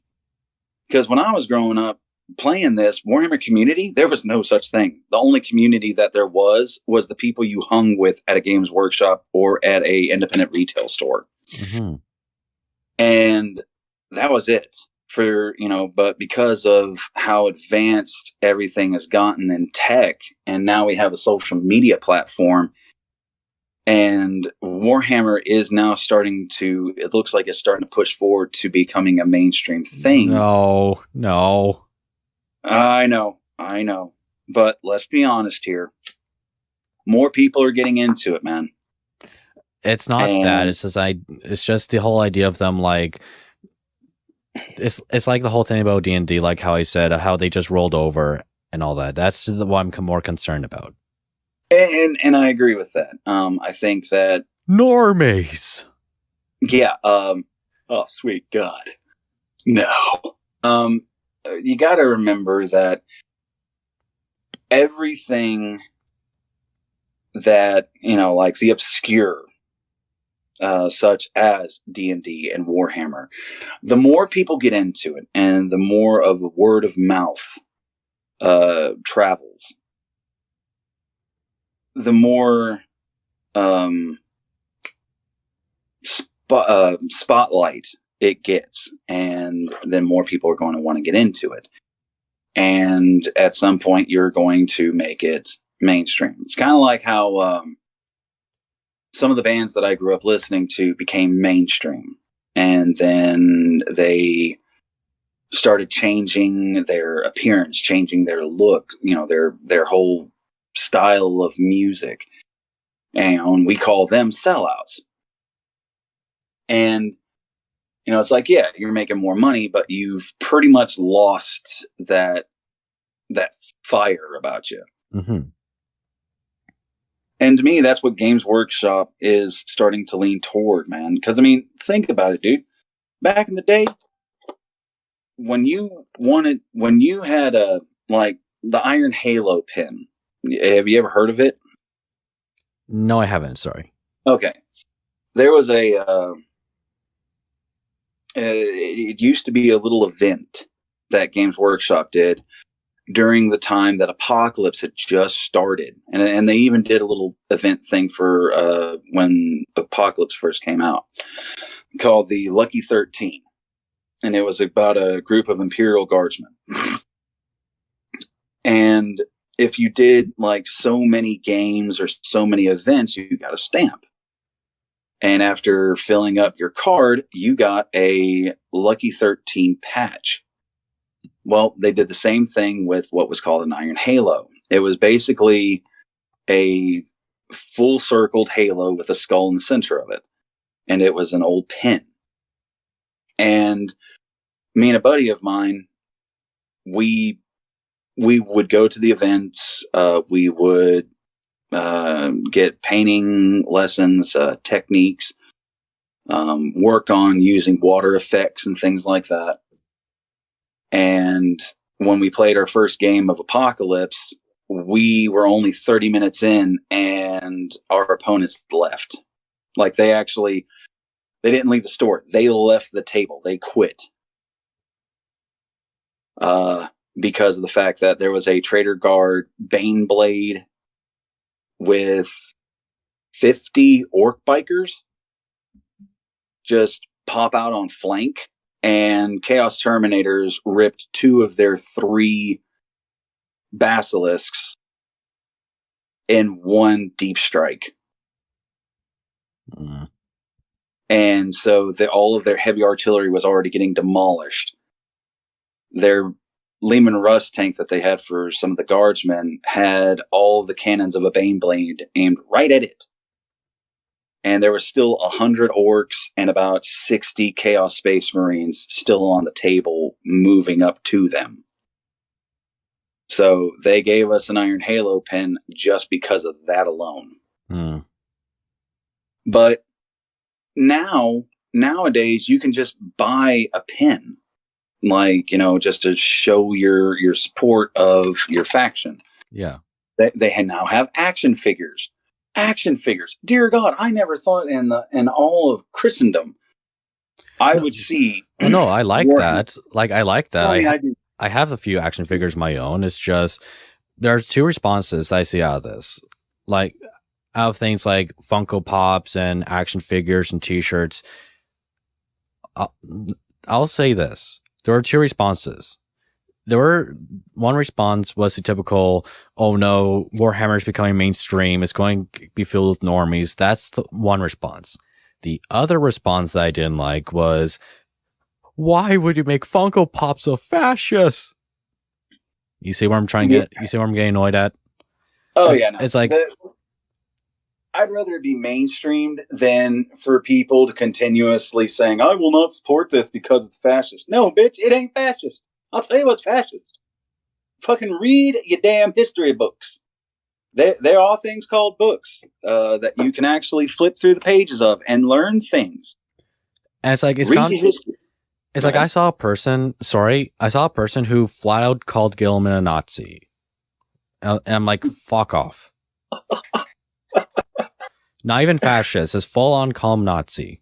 because when I was growing up playing this Warhammer community, there was no such thing. The only community that there was the people you hung with at a Games Workshop or at a independent retail store. Mm-hmm. And that was it for, but because of how advanced everything has gotten in tech, and now we have a social media platform, and Warhammer is now it looks like it's starting to push forward to becoming a mainstream thing. No. I know. But let's be honest here. More people are getting into it, man. It's not that. It's just the whole idea of them like it's like the whole thing about D&D, like how I said, how they just rolled over and all that. That's what I'm more concerned about. And I agree with that. I think that normies. Yeah. Oh, sweet God. No. You got to remember that everything that, like the obscure, such as D&D and Warhammer, the more people get into it and the more of a word of mouth travels, the more spotlight it gets, and then more people are going to want to get into it. And at some point, you're going to make it mainstream. It's kind of like how some of the bands that I grew up listening to became mainstream, and then they started changing their appearance, changing their look, their whole style of music, and we call them sellouts. And it's like, yeah, you're making more money, but you've pretty much lost that fire about you. Mm-hmm. And to me, that's what Games Workshop is starting to lean toward, man. Because, I mean, think about it, dude. Back in the day, when you had the Iron Halo pin, have you ever heard of it? No, I haven't. Sorry. Okay. There was it used to be a little event that Games Workshop did during the time that Apocalypse had just started. And they even did a little event thing for when Apocalypse first came out, called the Lucky 13. And it was about a group of Imperial Guardsmen. And if you did like so many games or so many events, you got a stamp. And after filling up your card, you got a Lucky 13 patch. Well, they did the same thing with what was called an Iron Halo. It was basically a full circled halo with a skull in the center of it. And it was an old pin. And me and a buddy of mine, we would go to the events. We would get painting lessons, techniques, work on using water effects and things like that. And when we played our first game of Apocalypse, we were only 30 minutes in and our opponents left. Like they didn't leave the store. They left the table. They quit. Because of the fact that there was a Trader Guard Bane Blade with 50 orc bikers just pop out on flank, and Chaos Terminators ripped 2 of their 3 basilisks in one deep strike. Mm. And so all of their heavy artillery was already getting demolished. Their Lehman Russ tank that they had for some of the guardsmen had all the cannons of a Bane Blade aimed right at it. And there were still 100 orcs and about 60 Chaos Space Marines still on the table moving up to them. So they gave us an Iron Halo pin just because of that alone. Mm. But now nowadays you can just buy a pin, like, just to show your support of your faction. Yeah. They now have action figures. Action figures. Dear God, I never thought in all of Christendom I would see. Oh, no, I like that. Like, I like that. I do. I have a few action figures of my own. It's just there are two responses I see out of this. Like, out of things like Funko Pops and action figures and T-shirts. I'll say this: there were two responses. One response was the typical, "Oh no, Warhammer is becoming mainstream. It's going to be filled with normies." That's the one response. The other response that I didn't like was, "Why would you make Funko Pops so fascist?" You see where I'm trying to get? You see where I'm getting annoyed at? Oh, No. It's like I'd rather it be mainstreamed than for people to continuously saying, "I will not support this because it's fascist." No, bitch, it ain't fascist. I'll tell you what's fascist. Fucking read your damn history books. There are things called books that you can actually flip through the pages of and learn things. And it's like it's like I saw a person who flat out called Gilman a Nazi, and I'm like, fuck off. Not even fascist, it's full on call him Nazi.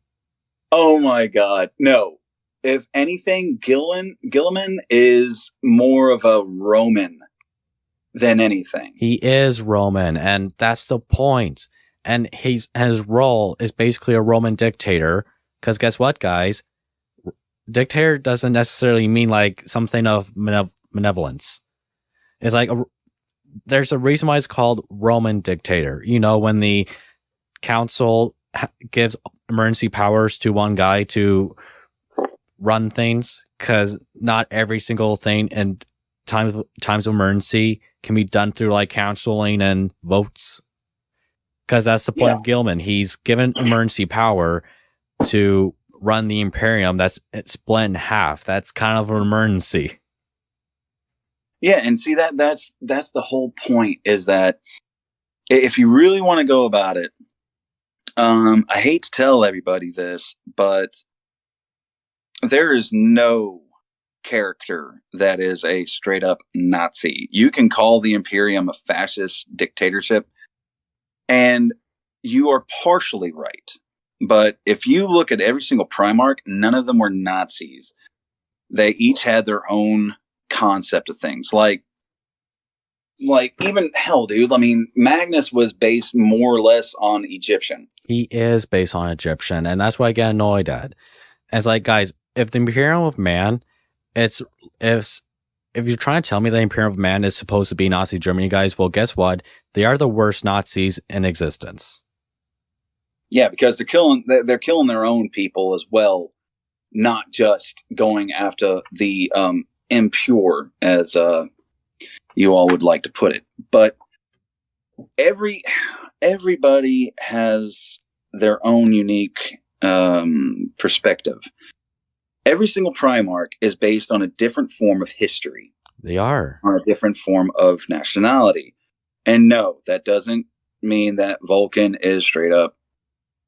Oh my God, no. If anything, Gilliman is more of a Roman than anything. He is Roman, and that's the point. And his role is basically a Roman dictator. Because guess what, guys? Dictator doesn't necessarily mean like something of benevolence. It's like there's a reason why it's called Roman dictator. When the council gives emergency powers to one guy to run things, because not every single thing in times of emergency can be done through like counseling and votes. Because that's the point of Gilman. He's given emergency power to run the Imperium that's split in half. That's kind of an emergency. Yeah, and see that's the whole point, is that if you really want to go about it, I hate to tell everybody this, but there is no character that is a straight up Nazi. You can call the Imperium a fascist dictatorship, and you are partially right. But if you look at every single Primarch, none of them were Nazis. They each had their own concept of things. Like even hell, dude. I mean, Magnus was based more or less on Egyptian. He is based on Egyptian, and that's what I get annoyed at. And it's like, guys, if the Imperium of Man, if you're trying to tell me the Imperium of Man is supposed to be Nazi Germany, guys, well, guess what? They are the worst Nazis in existence. Yeah, because they're killing their own people as well, not just going after the impure, as you all would like to put it. But everybody has their own unique perspective. Every single Primarch is based on a different form of history. They are. On a different form of nationality. And no, that doesn't mean that Vulcan is straight up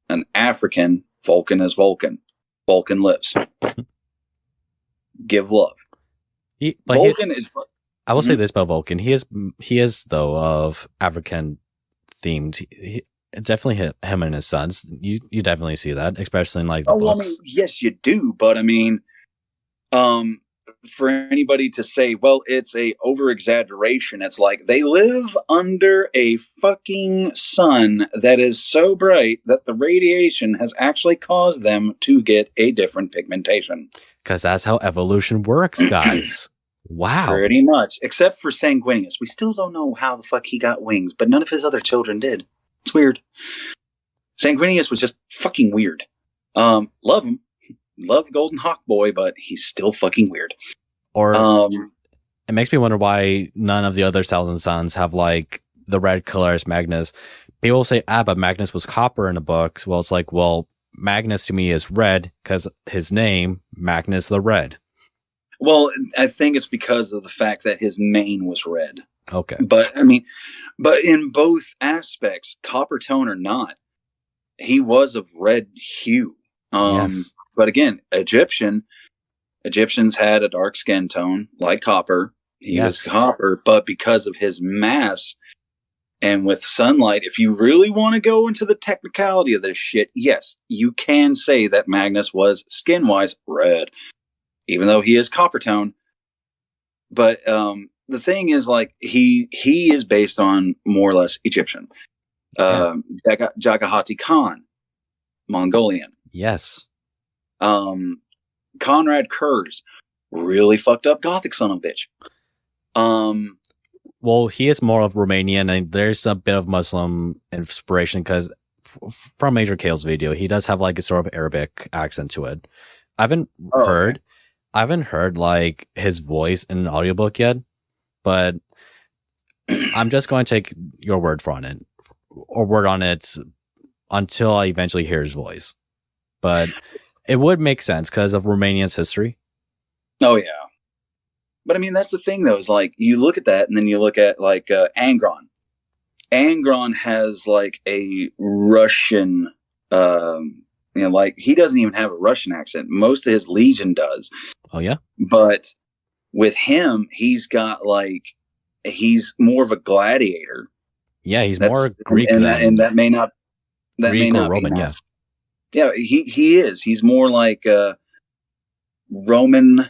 an African. Vulcan is Vulcan. Vulcan lives. Give love. Vulcan is... I will say this about Vulcan. He is though of African themed. Definitely him and his sons. You definitely see that, especially in like the books. Well, I mean, yes, you do, but I mean, for anybody to say, well, it's a over exaggeration, it's like they live under a fucking sun that is so bright that the radiation has actually caused them to get a different pigmentation. Because that's how evolution works, guys. Wow. Pretty much, except for Sanguinius. We still don't know how the fuck he got wings, but none of his other children did. It's weird. Sanguinius was just fucking weird. Love him. Love Golden Hawk Boy, but he's still fucking weird. Or it makes me wonder why none of the other Thousand Sons have like the red color as Magnus. People say, but Magnus was copper in the books. Well, it's like, well, Magnus to me is red because his name, Magnus the Red. Well, I think it's because of the fact that his mane was red. Okay. But I mean, but in both aspects, copper tone or not, he was of red hue. Yes. But again, Egyptians had a dark skin tone, like copper. He was copper, but because of his mass and with sunlight, if you really want to go into the technicality of this shit, yes, you can say that Magnus was skin-wise red, even though he is copper tone. But the thing is, like, he is based on more or less Egyptian. Jagahati Khan, Mongolian. Yes. Conrad Kurz, really fucked up Gothic son of a bitch. Well, he is more of Romanian, and there's a bit of Muslim inspiration because from Major Kale's video, he does have like a sort of Arabic accent to it. I haven't heard like his voice in an audiobook yet, but I'm just going to take your word on it until I eventually hear his voice. But it would make sense because of Romanian's history. Oh yeah. But I mean, that's the thing though, is like, you look at that and then you look at like Angron. Angron has like a Russian, like he doesn't even have a Russian accent. Most of his Legion does. Oh yeah. But with him, he's got like, he's more of a gladiator. Yeah, he's more Greek and that may not Greek or Roman. Yeah. Yeah, he is. He's more like Roman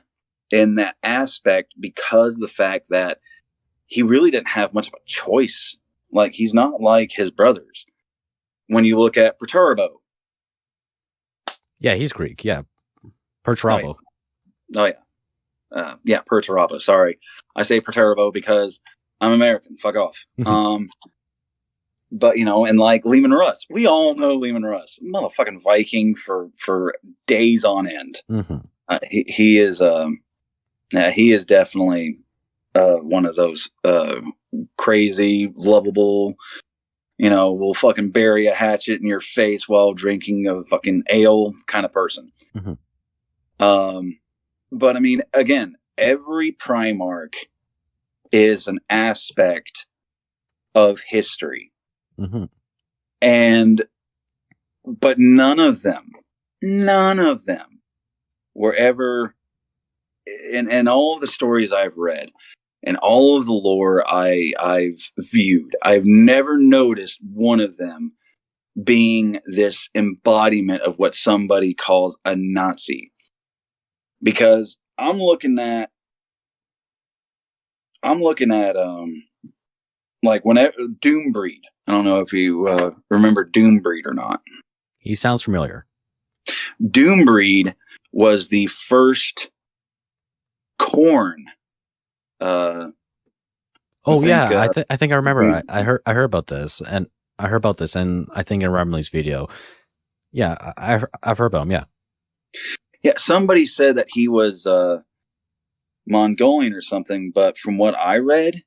in that aspect because of the fact that he really didn't have much of a choice. Like, he's not like his brothers. When you look at Perturbo. Yeah, he's Greek. Yeah. Perturabo. Oh, yeah. Perturabo. Sorry. I say Perturbo because I'm American. Fuck off. But, and like Lehman Russ. We all know Lehman Russ. Motherfucking Viking for days on end. Mm-hmm. He is definitely one of those crazy, lovable, will fucking bury a hatchet in your face while drinking a fucking ale kind of person. Mm-hmm. But I mean, again, every Primarch is an aspect of history. Mm-hmm. But none of them were ever, and all of the stories I've read and all of the lore I've viewed, I've never noticed one of them being this embodiment of what somebody calls a Nazi. Because I'm looking at like whenever Doombreed. I don't know if you remember Doombreed or not. He sounds familiar. Doombreed was the first Khorne. I think I remember. I heard about this, and I think in Ramley's video. Yeah, I've heard about him. Yeah. Yeah, somebody said that he was Mongolian or something, but from what I read,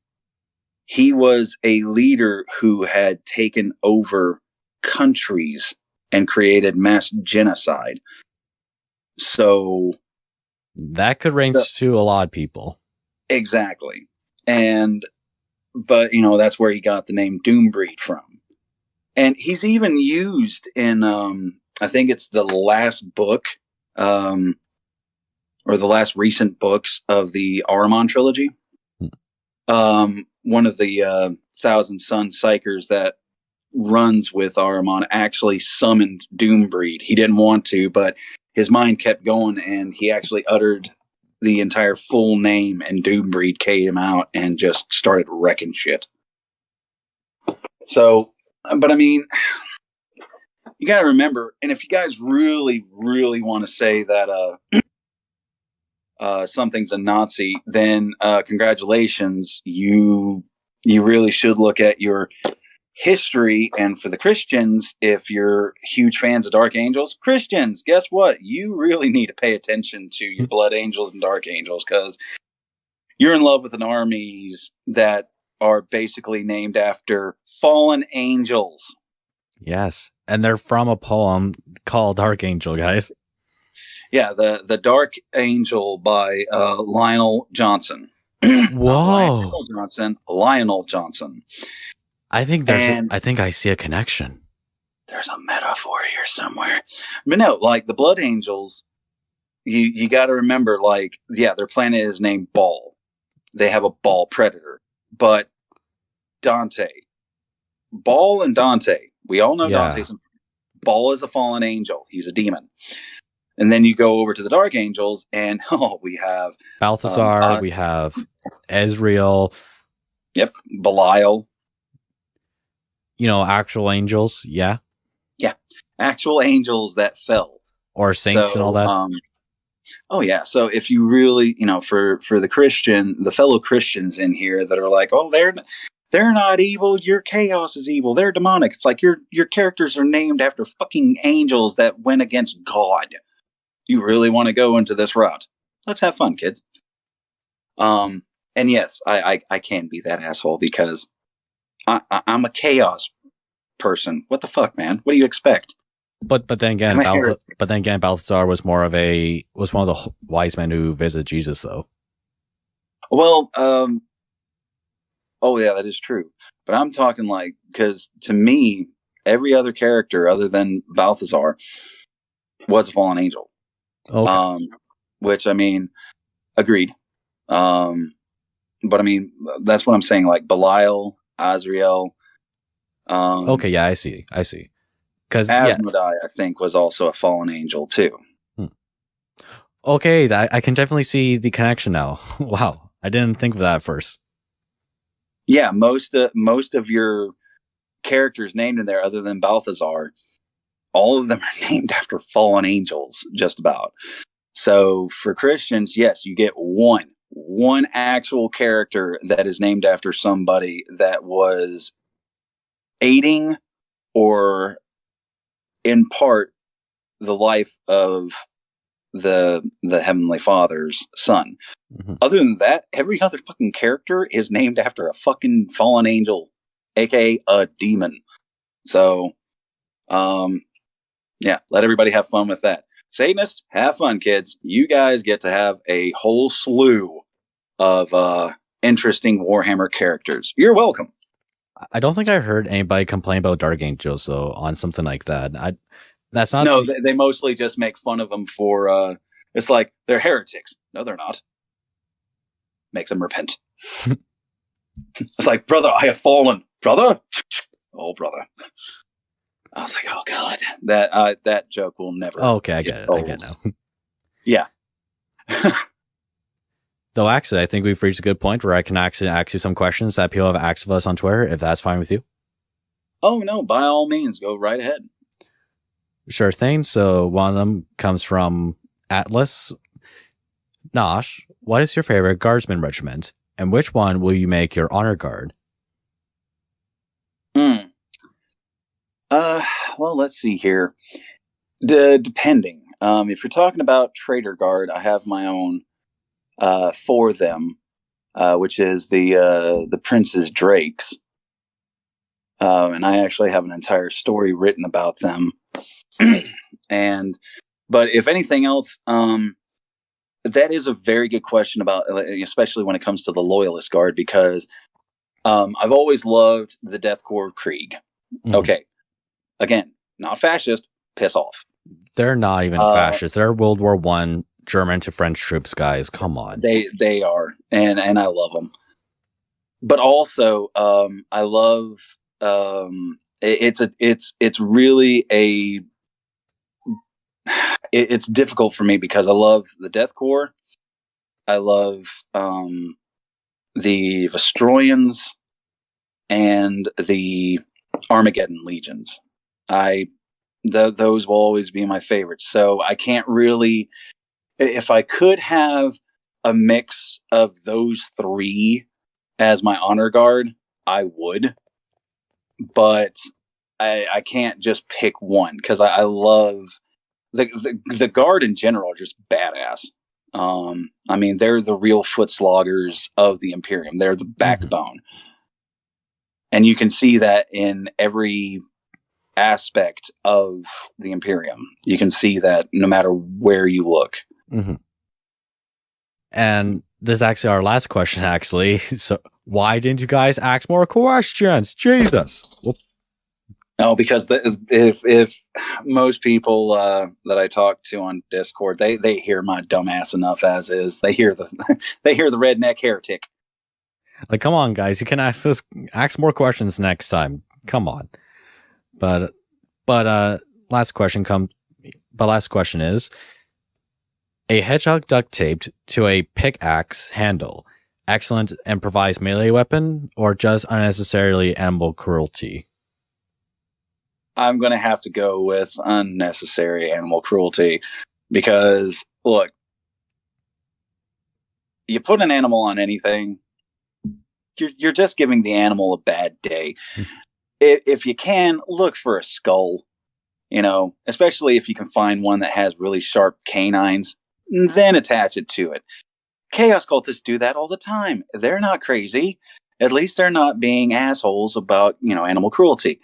he was a leader who had taken over countries and created mass genocide. So that could range to a lot of people. Exactly. But that's where he got the name Doombreed from. And he's even used in, I think it's the last book, or the last recent books of the Ahriman trilogy. One of the Thousand Sun Psychers that runs with Ahriman actually summoned Doombreed. He didn't want to, but his mind kept going, and he actually uttered the entire full name, and Doombreed came out and just started wrecking shit. So, but I mean, you gotta remember, and if you guys really, really want to say that something's a Nazi, then congratulations, you really should look at your history. And for the Christians, if you're huge fans of Dark Angels, Christians, guess what? You really need to pay attention to your Blood Angels and Dark Angels, because you're in love with an armies that are basically named after fallen angels. Yes, and they're from a poem called Dark Angel, guys. Yeah, the Dark Angel by Lionel Johnson. Whoa, Lionel Johnson. I think I see a connection. there's a metaphor here somewhere. But no, like the Blood Angels, you got to remember, like, yeah, their planet is named Baal. They have a Baal predator. But Dante, Baal and Dante, we all know Dante's. Baal is a fallen angel. He's a demon. And then you go over to the Dark Angels, and we have Balthazar, we have Ezreal. Yep, Belial. Actual angels, yeah. Yeah, actual angels that fell. Or saints and all that. Oh yeah. So if you really, for the fellow Christians in here that are like, oh, they're not evil, your chaos is evil, they're demonic. It's like your characters are named after fucking angels that went against God. You really want to go into this route? Let's have fun, kids. And yes, I can be that asshole because I'm a chaos person. What the fuck, man? What do you expect? But then again, Balthazar was one of the wise men who visited Jesus, though. Well, oh yeah, that is true. But I'm talking like, because to me, every other character other than Balthazar was a fallen angel. Okay. Which, I mean, agreed. But I mean, that's what I'm saying. Like Belial, Azrael. Okay, yeah, I see. Because Asmodai, I think, was also a fallen angel too. Okay, I can definitely see the connection now. Wow, I didn't think of that at first. Yeah, most of your characters named in there, other than Balthazar, all of them are named after fallen angels, just about. So for Christians, yes, you get one actual character that is named after somebody that was aiding or in part the life of the Heavenly Father's son. Mm-hmm. Other than that, every other fucking character is named after a fucking fallen angel, aka a demon. So, yeah, let everybody have fun with that. Satanists, have fun, kids. You guys get to have a whole slew of interesting Warhammer characters. You're welcome. I don't think I heard anybody complain about Dark Angels, though, on something like that. That's not. No, they mostly just make fun of them for. It's like they're heretics. No, they're not. Make them repent. It's like, brother, I have fallen, brother. Oh, brother. I was like, oh god, that joke will never. Oh, okay, I get it. I get it now. Yeah. Though, actually, I think we've reached a good point where I can actually ask you some questions that people have asked of us on Twitter, if that's fine with you. Oh, no, by all means, go right ahead. Sure thing. So one of them comes from Atlas. Naust, what is your favorite guardsman regiment, and which one will you make your honor guard? Well, let's see here. Depending. If you're talking about Trader Guard, I have my own for them, which is the Prince's Drakes. And I actually have an entire story written about them. But if anything else, that is a very good question about, especially when it comes to the Loyalist Guard, because I've always loved the Death Corps Krieg. Mm-hmm. Okay. Again, not fascist, piss off. They're not even fascist. They're World War I German to French troops, guys. Come on. They are, and I love them. But also, I love it's really it's difficult for me because I love the Death Corps. I love the Vestroyans and the Armageddon Legions. Those will always be my favorites. So I can't really, if I could have a mix of those three as my honor guard, I would. But I can't just pick one because I love the guard in general are just badass. I mean, they're the real foot sloggers of the Imperium. They're the backbone. And you can see that in every aspect of the Imperium. You can see that no matter where you look. Mm-hmm. And this is actually our last question, actually. So why didn't you guys ask more questions? Jesus. Whoop. No, because if most people that I talk to on Discord, they hear my dumbass enough as is. They hear the they hear the redneck heretic. Like, come on, guys, you can ask more questions next time. Come on. But last question is, a hedgehog duct taped to a pickaxe handle, excellent improvised melee weapon, or just unnecessarily animal cruelty? I'm going to have to go with unnecessary animal cruelty because, look, you put an animal on anything, you're just giving the animal a bad day. If you can, look for a skull, especially if you can find one that has really sharp canines, then attach it to it. Chaos cultists do that all the time. They're not crazy. At least they're not being assholes about, animal cruelty.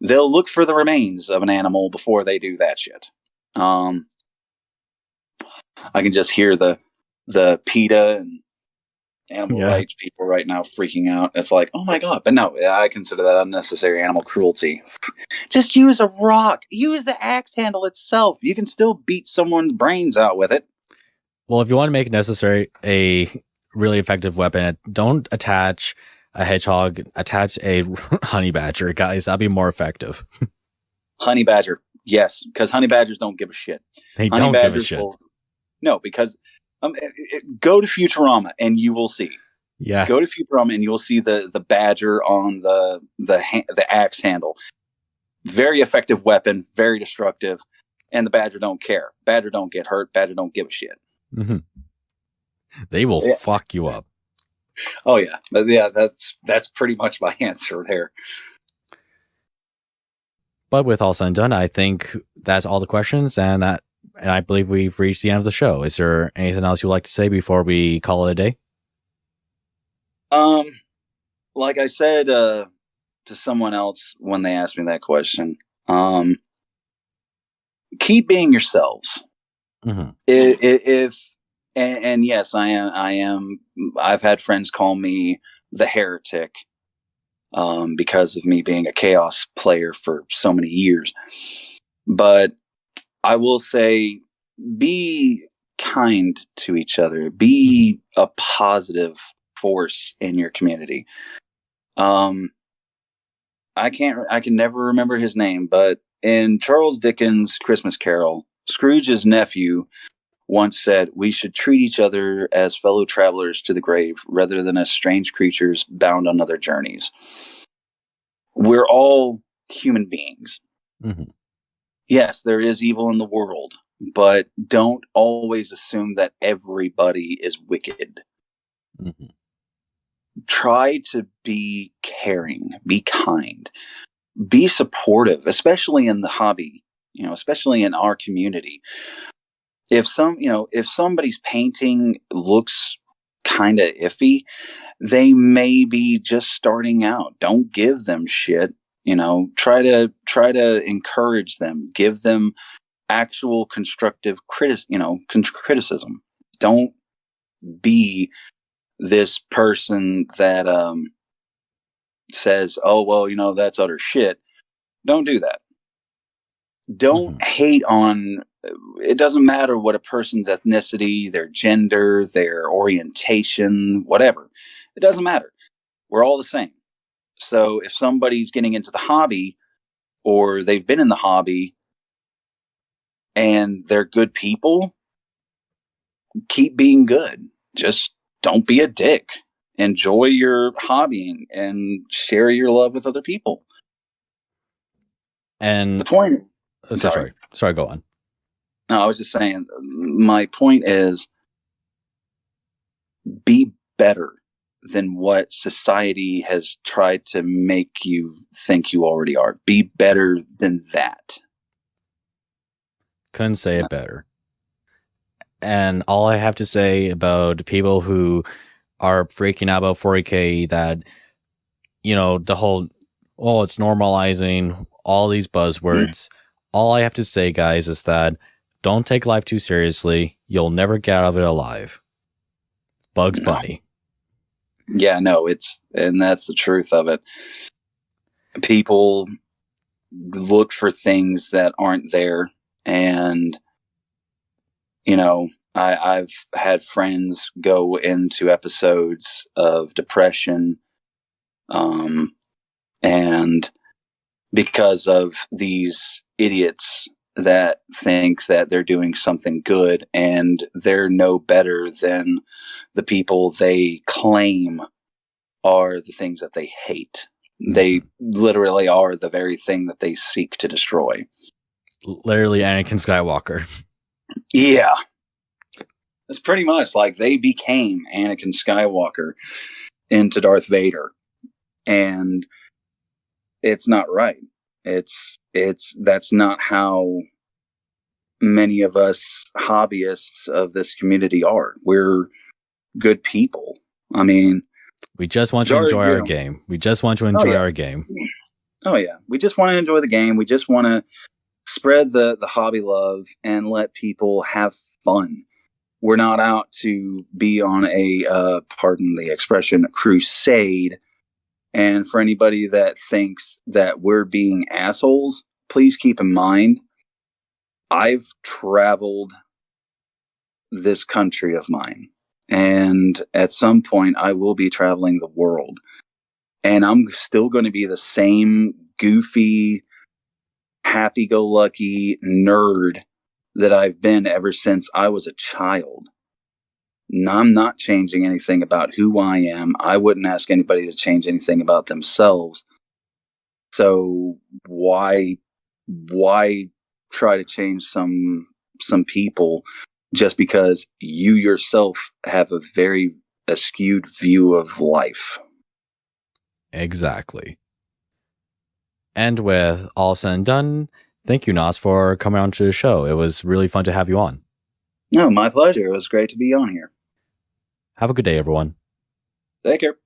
They'll look for the remains of an animal before they do that shit. I can just hear the PETA and animal rights people right now freaking out. It's like, oh my god. But no, I consider that unnecessary animal cruelty. Just use a rock. Use the axe handle itself. You can still beat someone's brains out with it. Well, if you want to make necessary a really effective weapon, don't attach a hedgehog, attach a honey badger, guys. That'd be more effective. Honey badger, yes, because honey badgers don't give a shit. They don't give a shit. No, because go to Futurama and you will see. Yeah. Go to Futurama and you will see the badger on the axe handle. Very effective weapon, very destructive, and the badger don't care. Badger don't get hurt. Badger don't give a shit. Mm-hmm. They will fuck you up. Oh yeah, but yeah, that's pretty much my answer there. But with all said and done, I think that's all the questions, and I believe we've reached the end of the show. Is there anything else you'd like to say before we call it a day? Like I said to someone else when they asked me that question, keep being yourselves. Mm-hmm. And yes, I am. I've had friends call me the heretic because of me being a chaos player for so many years. But I will say, be kind to each other. Be a positive force in your community. I can never remember his name, but in Charles Dickens' Christmas Carol, Scrooge's nephew once said, "We should treat each other as fellow travelers to the grave rather than as strange creatures bound on other journeys." We're all human beings. Mm-hmm. Yes, there is evil in the world, but don't always assume that everybody is wicked. Mm-hmm. Try to be caring, be kind, be supportive, especially in the hobby, especially in our community. If somebody's painting looks kind of iffy, they may be just starting out. Don't give them shit. Try to encourage them. Give them actual constructive criticism. Don't be this person that says, "Oh well, that's utter shit." Don't do that. Don't hate on. It doesn't matter what a person's ethnicity, their gender, their orientation, whatever. It doesn't matter. We're all the same. So if somebody's getting into the hobby or they've been in the hobby and they're good people, keep being good. Just don't be a dick. Enjoy your hobbying and share your love with other people. And the point. Sorry, go on. No, I was just saying, my point is, be better than what society has tried to make you think you already are. Be better than that. Couldn't say it better. And all I have to say about people who are freaking out about 40K, that, the whole, it's normalizing all these buzzwords. All I have to say, guys, is that don't take life too seriously. You'll never get out of it alive. Bugs Bunny. Yeah, no, and that's the truth of it. People look for things that aren't there. And, you know, I've had friends go into episodes of depression, and because of these idiots that think that they're doing something good and they're no better than the people they claim are the things that they hate. They literally are the very thing that they seek to destroy. Literally Anakin Skywalker. Yeah. It's pretty much like they became Anakin Skywalker into Darth Vader. And it's not right. That's not how many of us hobbyists of this community are. We're good people. I mean, we just want to enjoy our game. We just want to enjoy our game. Oh yeah. We just want to enjoy the game. We just want to spread the hobby love and let people have fun. We're not out to be on a, pardon the expression, crusade. And for anybody that thinks that we're being assholes, please keep in mind, I've traveled this country of mine. And at some point, I will be traveling the world. And I'm still going to be the same goofy, happy-go-lucky nerd that I've been ever since I was a child. I'm not changing anything about who I am. I wouldn't ask anybody to change anything about themselves. So why try to change some people just because you yourself have a very skewed view of life? Exactly. And with all said and done, thank you, Naust, for coming on to the show. It was really fun to have you on. No, my pleasure. It was great to be on here. Have a good day, everyone. Take care.